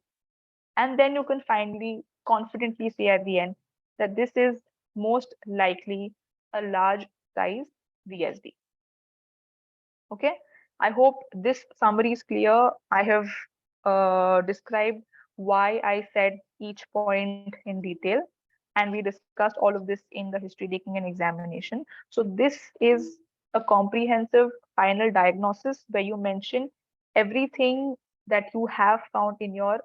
Speaker 1: And then you can finally confidently say at the end that this is most likely a large size VSD. Okay, I hope this summary is clear. I have described why I said each point in detail, and we discussed all of this in the history taking and examination. So this is a comprehensive final diagnosis where you mention everything that you have found in your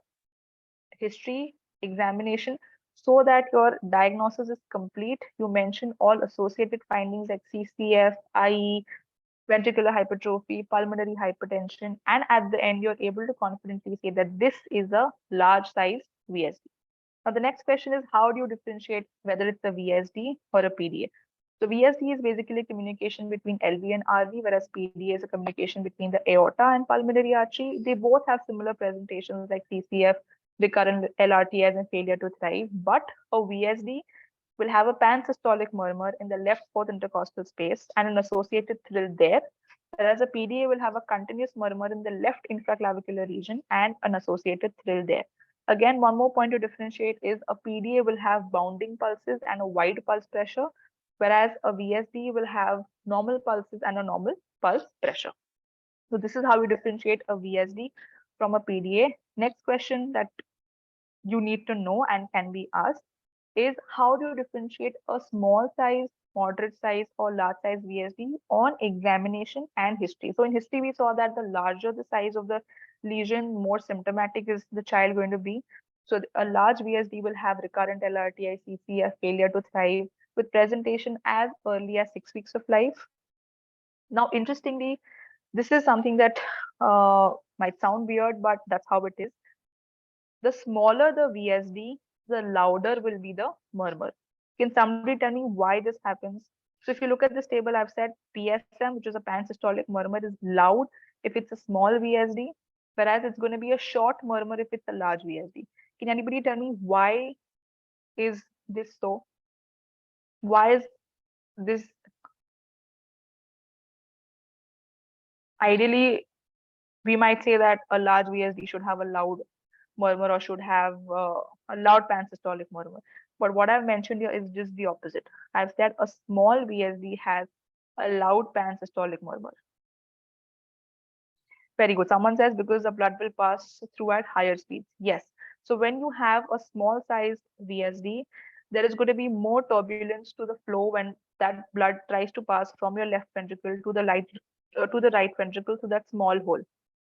Speaker 1: history examination so that your diagnosis is complete. You mention all associated findings like CCF, IE, ventricular hypertrophy, pulmonary hypertension, and at the end, you're able to confidently say that this is a large size VSD. Now, the next question is how do you differentiate whether it's a VSD or a PDA? So VSD is basically communication between LV and RV, whereas PDA is a communication between the aorta and pulmonary artery. They both have similar presentations like CCF, recurrent LRTs, and failure to thrive, but a VSD will have a pansystolic murmur in the left fourth intercostal space and an associated thrill there, whereas a PDA will have a continuous murmur in the left infraclavicular region and an associated thrill there. Again, one more point to differentiate is a PDA will have bounding pulses and a wide pulse pressure, whereas a VSD will have normal pulses and a normal pulse pressure. So this is how we differentiate a VSD from a PDA. Next question that you need to know and can be asked is how do you differentiate a small size, moderate size, or large size VSD on examination and history? So in history, we saw that the larger the size of the lesion, more symptomatic is the child going to be. So a large VSD will have recurrent LRTI, CCF, failure to thrive, with presentation as early as 6 weeks of life. Now, interestingly, this is something that might sound weird, but that's how it is. The smaller the VSD, the louder will be the murmur. Can somebody tell me why this happens? So if you look at this table, I've said PSM, which is a pansystolic murmur, is loud if it's a small VSD, whereas it's going to be a short murmur if it's a large VSD. Can anybody tell me why is this so? Why is this? Ideally, we might say that a large VSD should have a loud murmur or should have a loud pansystolic murmur. But what I've mentioned here is just the opposite. I've said a small VSD has a loud pansystolic murmur. Very good. Someone says because the blood will pass through at higher speeds. Yes. So when you have a small sized VSD, there is going to be more turbulence to the flow when that blood tries to pass from your left ventricle to the right ventricle to that small hole.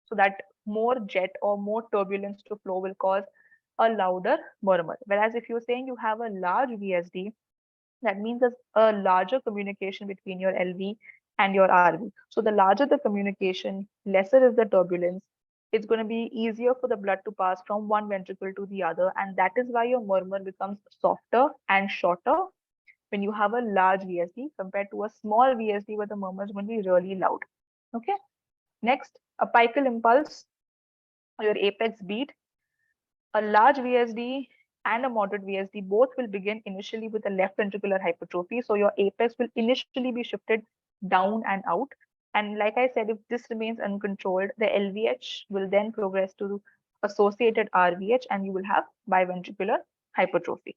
Speaker 1: So that more jet or more turbulence to flow will cause a louder murmur. Whereas if you're saying you have a large VSD, that means there's a larger communication between your LV and your RV. So the larger the communication, lesser is the turbulence. it's going to be easier for the blood to pass from one ventricle to the other. And that is why your murmur becomes softer and shorter when you have a large VSD compared to a small VSD where the murmur is going to be really loud. Okay. Next, apical impulse, your apex beat. A large VSD and a moderate VSD both will begin initially with a left ventricular hypertrophy. So your apex will initially be shifted down and out. And like I said, if this remains uncontrolled, the LVH will then progress to associated RVH and you will have biventricular hypertrophy.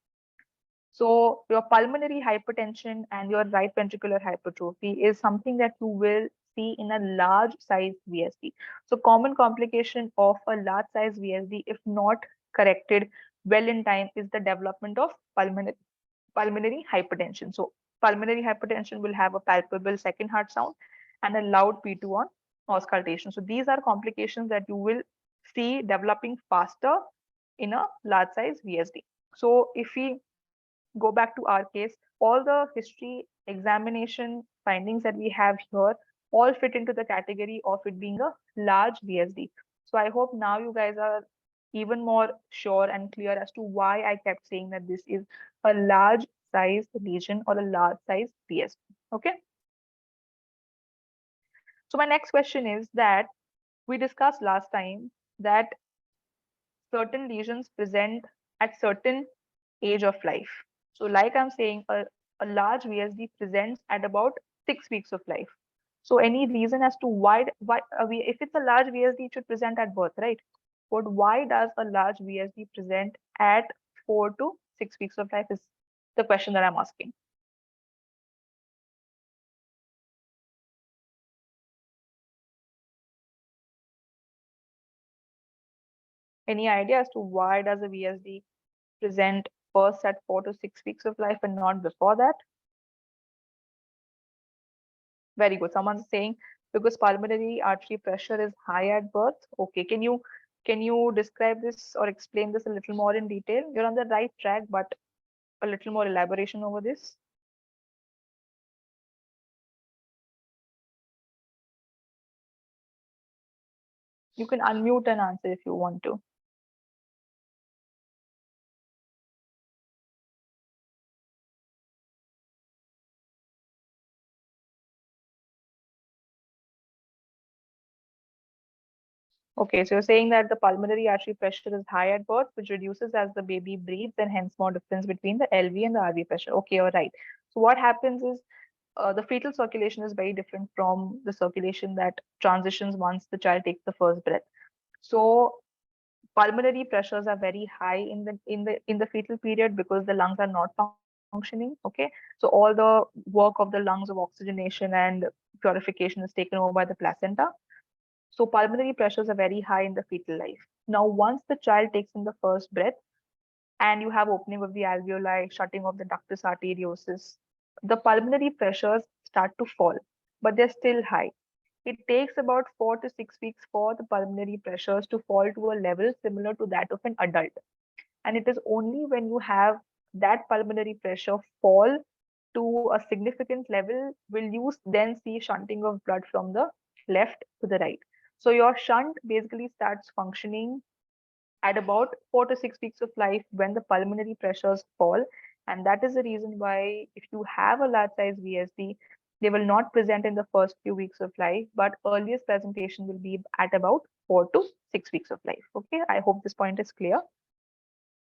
Speaker 1: So your pulmonary hypertension and your right ventricular hypertrophy is something that you will see in a large size VSD. So common complication of a large size VSD, if not corrected well in time, is the development of pulmonary hypertension. So pulmonary hypertension will have a palpable second heart sound and a loud P2 on auscultation. So these are complications that you will see developing faster in a large size VSD. So if we go back to our case, all the history examination findings that we have here all fit into the category of it being a large VSD. So I hope now you guys are even more sure and clear as to why I kept saying that this is a large size lesion or a large size VSD. Okay. So my next question is that we discussed last time that certain lesions present at certain age of life. So like I'm saying, a large VSD presents at about 6 weeks of life. So any reason as to why if it's a large VSD, it should present at birth, right? But why does a large VSD present at 4 to 6 weeks of life is the question that I'm asking. Any idea as to why does a VSD present first at 4 to 6 weeks of life and not before that? Very good. Someone's saying because pulmonary artery pressure is high at birth. Okay, can you describe this or explain this a little more in detail? You're on the right track, but a little more elaboration over this. You can unmute and answer if you want to. Okay, so you're saying that the pulmonary artery pressure is high at birth, which reduces as the baby breathes, and hence more difference between the LV and the RV pressure. Okay, you're right. So what happens is the fetal circulation is very different from the circulation that transitions once the child takes the first breath. So pulmonary pressures are very high in the fetal period because the lungs are not functioning. Okay, so all the work of the lungs of oxygenation and purification is taken over by the placenta. So pulmonary pressures are very high in the fetal life. Now, once the child takes in the first breath and you have opening of the alveoli, shutting of the ductus arteriosus, the pulmonary pressures start to fall, but they're still high. It takes about 4 to 6 weeks for the pulmonary pressures to fall to a level similar to that of an adult. And it is only when you have that pulmonary pressure fall to a significant level will you then see shunting of blood from the left to the right. So your shunt basically starts functioning at about 4 to 6 weeks of life when the pulmonary pressures fall. And that is the reason why if you have a large size VSD, they will not present in the first few weeks of life, but earliest presentation will be at about 4 to 6 weeks of life. Okay, I hope this point is clear.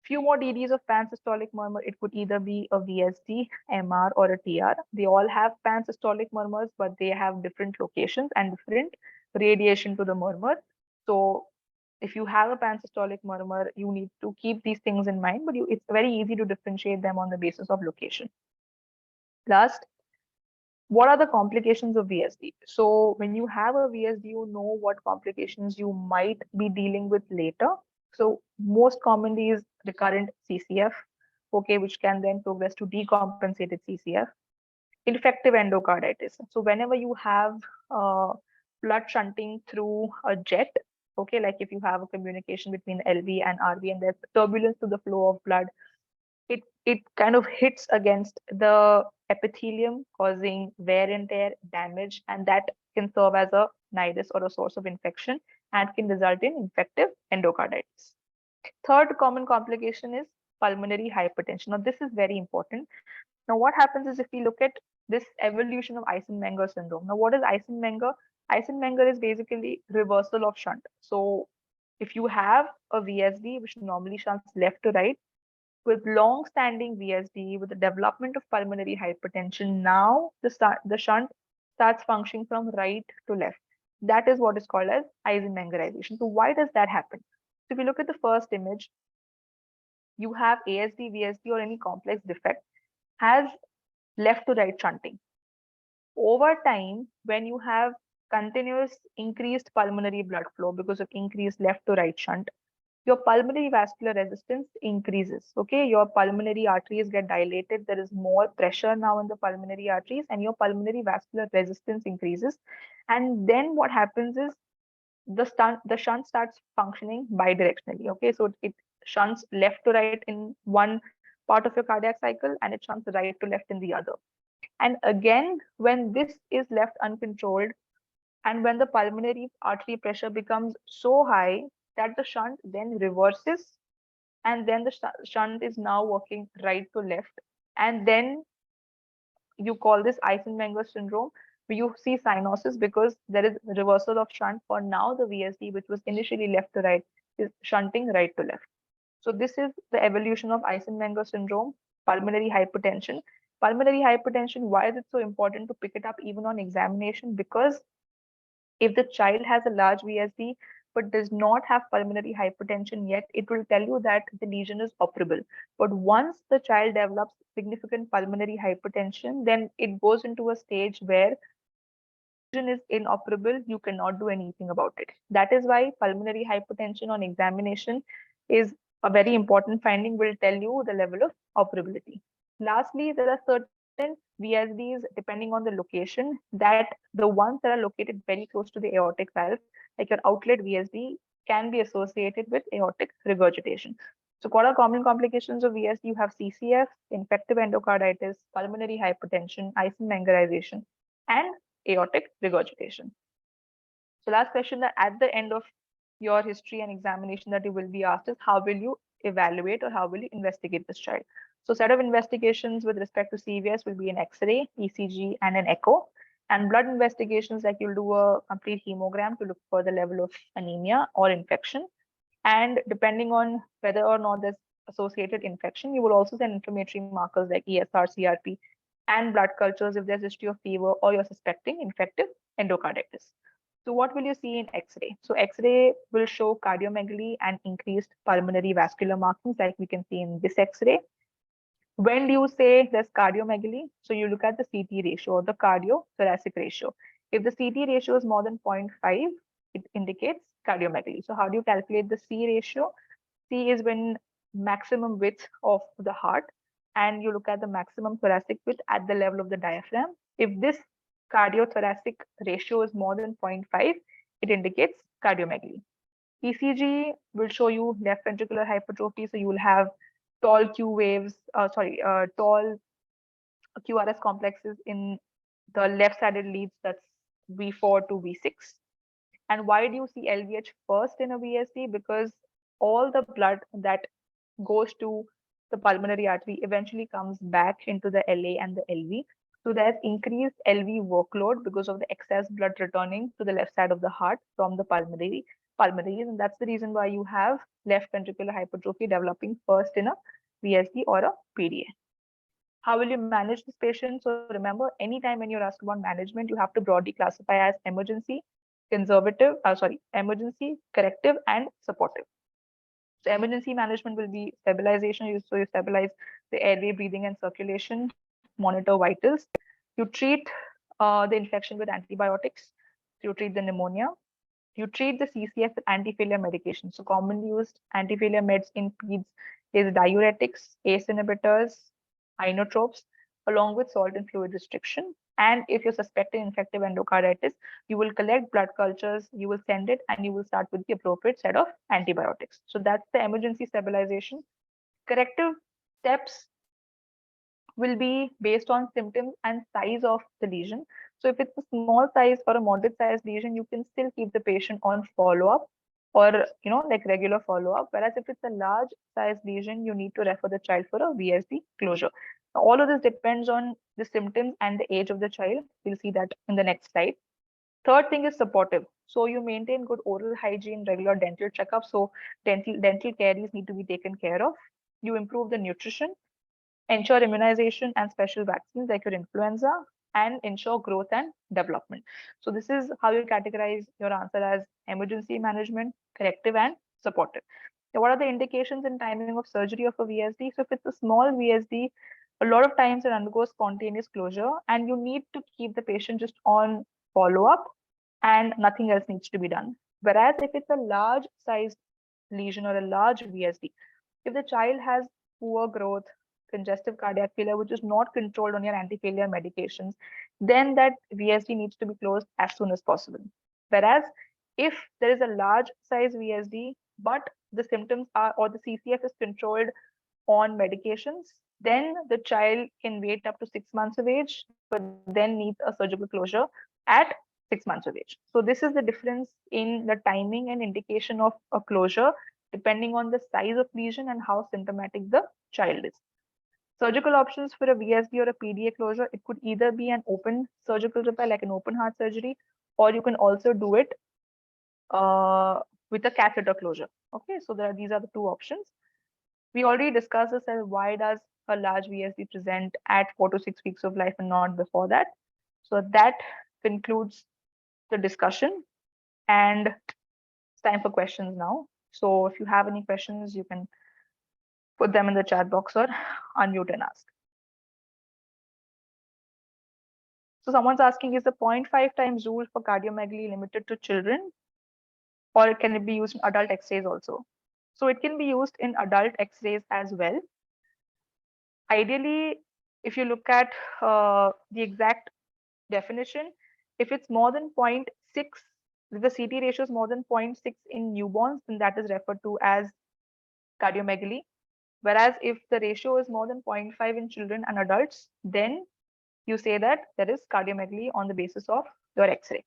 Speaker 1: Few more DDs of pansystolic murmur. It could either be a VSD, MR, or a TR. They all have pansystolic murmurs, but they have different locations and different radiation to the murmur. So if you have a pansystolic murmur, you need to keep these things in mind, but it's very easy to differentiate them on the basis of location. Last, what are the complications of VSD? So when you have a VSD, you know what complications you might be dealing with later. So most commonly is recurrent CCF, okay, which can then progress to decompensated CCF. Infective endocarditis. So whenever you have blood shunting through a jet, okay, like if you have a communication between LV and RV and there's turbulence to the flow of blood, it kind of hits against the epithelium, causing wear and tear, damage, and that can serve as a nidus or a source of infection. and can result in infective endocarditis. Third common complication is pulmonary hypertension. Now, this is very important. Now, what happens is if we look at this evolution of Eisenmenger syndrome. Now, what is Eisenmenger? Eisenmenger is basically reversal of shunt. So, if you have a VSD, which normally shunts left to right, with long-standing VSD, with the development of pulmonary hypertension, now the shunt starts functioning from right to left. That is what is called as Eisenmengerization. So why does that happen? So if you look at the first image, you have ASD, VSD, or any complex defect has left to right shunting. Over time, when you have continuous increased pulmonary blood flow because of increased left to right shunt, your pulmonary vascular resistance increases. Okay, your pulmonary arteries get dilated. There is more pressure now in the pulmonary arteries, and your pulmonary vascular resistance increases. And then what happens is the shunt starts functioning bidirectionally. Okay, so it shunts left to right in one part of your cardiac cycle, and it shunts right to left in the other. And again, when this is left uncontrolled, and when the pulmonary artery pressure becomes so high that the shunt then reverses, and then the shunt is now working right to left, and then you call this Eisenmenger syndrome, where you see cyanosis because there is reversal of shunt. For now, the VSD, which was initially left to right, is shunting right to left. So this is the evolution of Eisenmenger syndrome, pulmonary hypertension. Pulmonary hypertension, why is it so important to pick it up even on examination? Because if the child has a large VSD but does not have pulmonary hypertension yet, it will tell you that the lesion is operable. But once the child develops significant pulmonary hypertension, then it goes into a stage where lesion is inoperable, you cannot do anything about it. That is why pulmonary hypertension on examination is a very important finding, will tell you the level of operability. Lastly, there are certain VSDs, depending on the location, that the ones that are located very close to the aortic valve, like your outlet VSD, can be associated with aortic regurgitation. So what are common complications of VSD? You have CCF, infective endocarditis, pulmonary hypertension, Eisenmengerization, and aortic regurgitation. So last question, that at the end of your history and examination that you will be asked is, how will you evaluate or how will you investigate this child? So set of investigations with respect to CVS will be an X-ray, ECG, and an echo. And blood investigations, like you'll do a complete hemogram to look for the level of anemia or infection. And depending on whether or not there's associated infection, you will also send inflammatory markers like ESR, CRP, and blood cultures if there's history of fever or you're suspecting infective endocarditis. So what will you see in X-ray? So X-ray will show cardiomegaly and increased pulmonary vascular markings like we can see in this X-ray. When do you say there's cardiomegaly? So you look at the CT ratio or the cardio-thoracic ratio. If the CT ratio is more than 0.5, it indicates cardiomegaly. So how do you calculate the C ratio? C is when maximum width of the heart, and you look at the maximum thoracic width at the level of the diaphragm. If this cardiothoracic ratio is more than 0.5, it indicates cardiomegaly. ECG will show you left ventricular hypertrophy, so you will have tall Q waves, tall QRS complexes in the left-sided leads, that's V4 to V6. And why do you see LVH first in a VSD? Because all the blood that goes to the pulmonary artery eventually comes back into the LA and the LV. So there's increased LV workload because of the excess blood returning to the left side of the heart from the pulmonaries. And that's the reason why you have left ventricular hypertrophy developing first in a VSD or a PDA. How will you manage this patient? So remember, anytime when you're asked about management, you have to broadly classify as emergency, emergency, corrective, and supportive. So emergency management will be stabilization. So you stabilize the airway, breathing, and circulation, monitor vitals. You treat the infection with antibiotics. You treat the pneumonia. You treat the CCF with anti-failure medication. So commonly used anti-failure meds in peds is diuretics, ACE inhibitors, inotropes, along with salt and fluid restriction. And if you're suspecting infective endocarditis, you will collect blood cultures, you will send it, and you will start with the appropriate set of antibiotics. So that's the emergency stabilization. Corrective steps will be based on symptoms and size of the lesion. So if it's a small size or a moderate size lesion, you can still keep the patient on follow-up or, like regular follow-up. Whereas if it's a large size lesion, you need to refer the child for a VSD closure. Now, all of this depends on the symptoms and the age of the child. We'll see that in the next slide. Third thing is supportive. So you maintain good oral hygiene, regular dental checkups. So dental caries need to be taken care of. You improve the nutrition, ensure immunization and special vaccines like your influenza, and ensure growth and development. So this is how you categorize your answer as emergency management, corrective, and supportive. Now, what are the indications and timing of surgery of a VSD? So if it's a small VSD, a lot of times it undergoes spontaneous closure and you need to keep the patient just on follow-up and nothing else needs to be done. Whereas if it's a large sized lesion or a large VSD, if the child has poor growth, congestive cardiac failure, which is not controlled on your anti-failure medications, then that VSD needs to be closed as soon as possible. Whereas if there is a large size VSD, but the symptoms are, or the CCF is controlled on medications, then the child can wait up to 6 months of age, but then needs a surgical closure at 6 months of age. So this is the difference in the timing and indication of a closure, depending on the size of lesion and how symptomatic the child is. Surgical options for a VSD or a PDA closure, it could either be an open surgical repair, like an open heart surgery, or you can also do it with a catheter closure. Okay, so these are the two options. We already discussed this as why does a large VSD present at 4 to 6 weeks of life and not before that. So that concludes the discussion, and it's time for questions now. So if you have any questions, you can put them in the chat box or unmute and ask. So someone's asking, is the 0.5 times rule for cardiomegaly limited to children, or can it be used in adult X-rays also? So it can be used in adult X-rays as well. Ideally, if you look at the exact definition, if it's more than 0.6, if the CT ratio is more than 0.6 in newborns, then that is referred to as cardiomegaly. Whereas if the ratio is more than 0.5 in children and adults, then you say that there is cardiomegaly on the basis of your X-ray.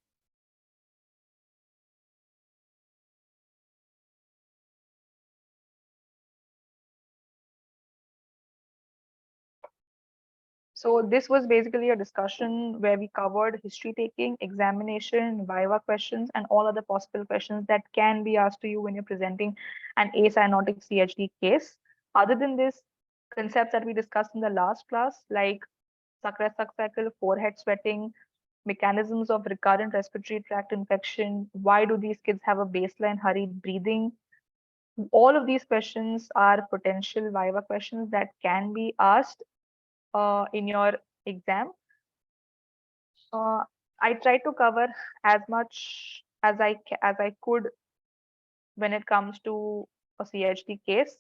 Speaker 1: So this was basically a discussion where we covered history taking, examination, viva questions, and all other possible questions that can be asked to you when you're presenting an acyanotic CHD case. Other than this, concepts that we discussed in the last class, like suck cycle, forehead sweating, mechanisms of recurrent respiratory tract infection, why do these kids have a baseline hurried breathing? All of these questions are potential viva questions that can be asked in your exam. I try to cover as much as I could when it comes to a CHD case.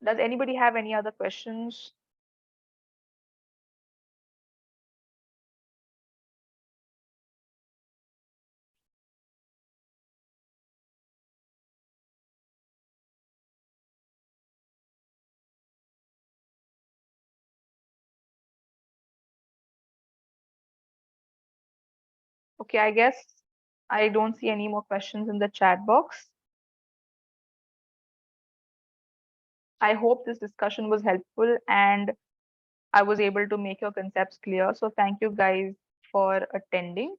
Speaker 1: Does anybody have any other questions? Okay, I guess I don't see any more questions in the chat box. I hope this discussion was helpful and I was able to make your concepts clear. So thank you guys for attending.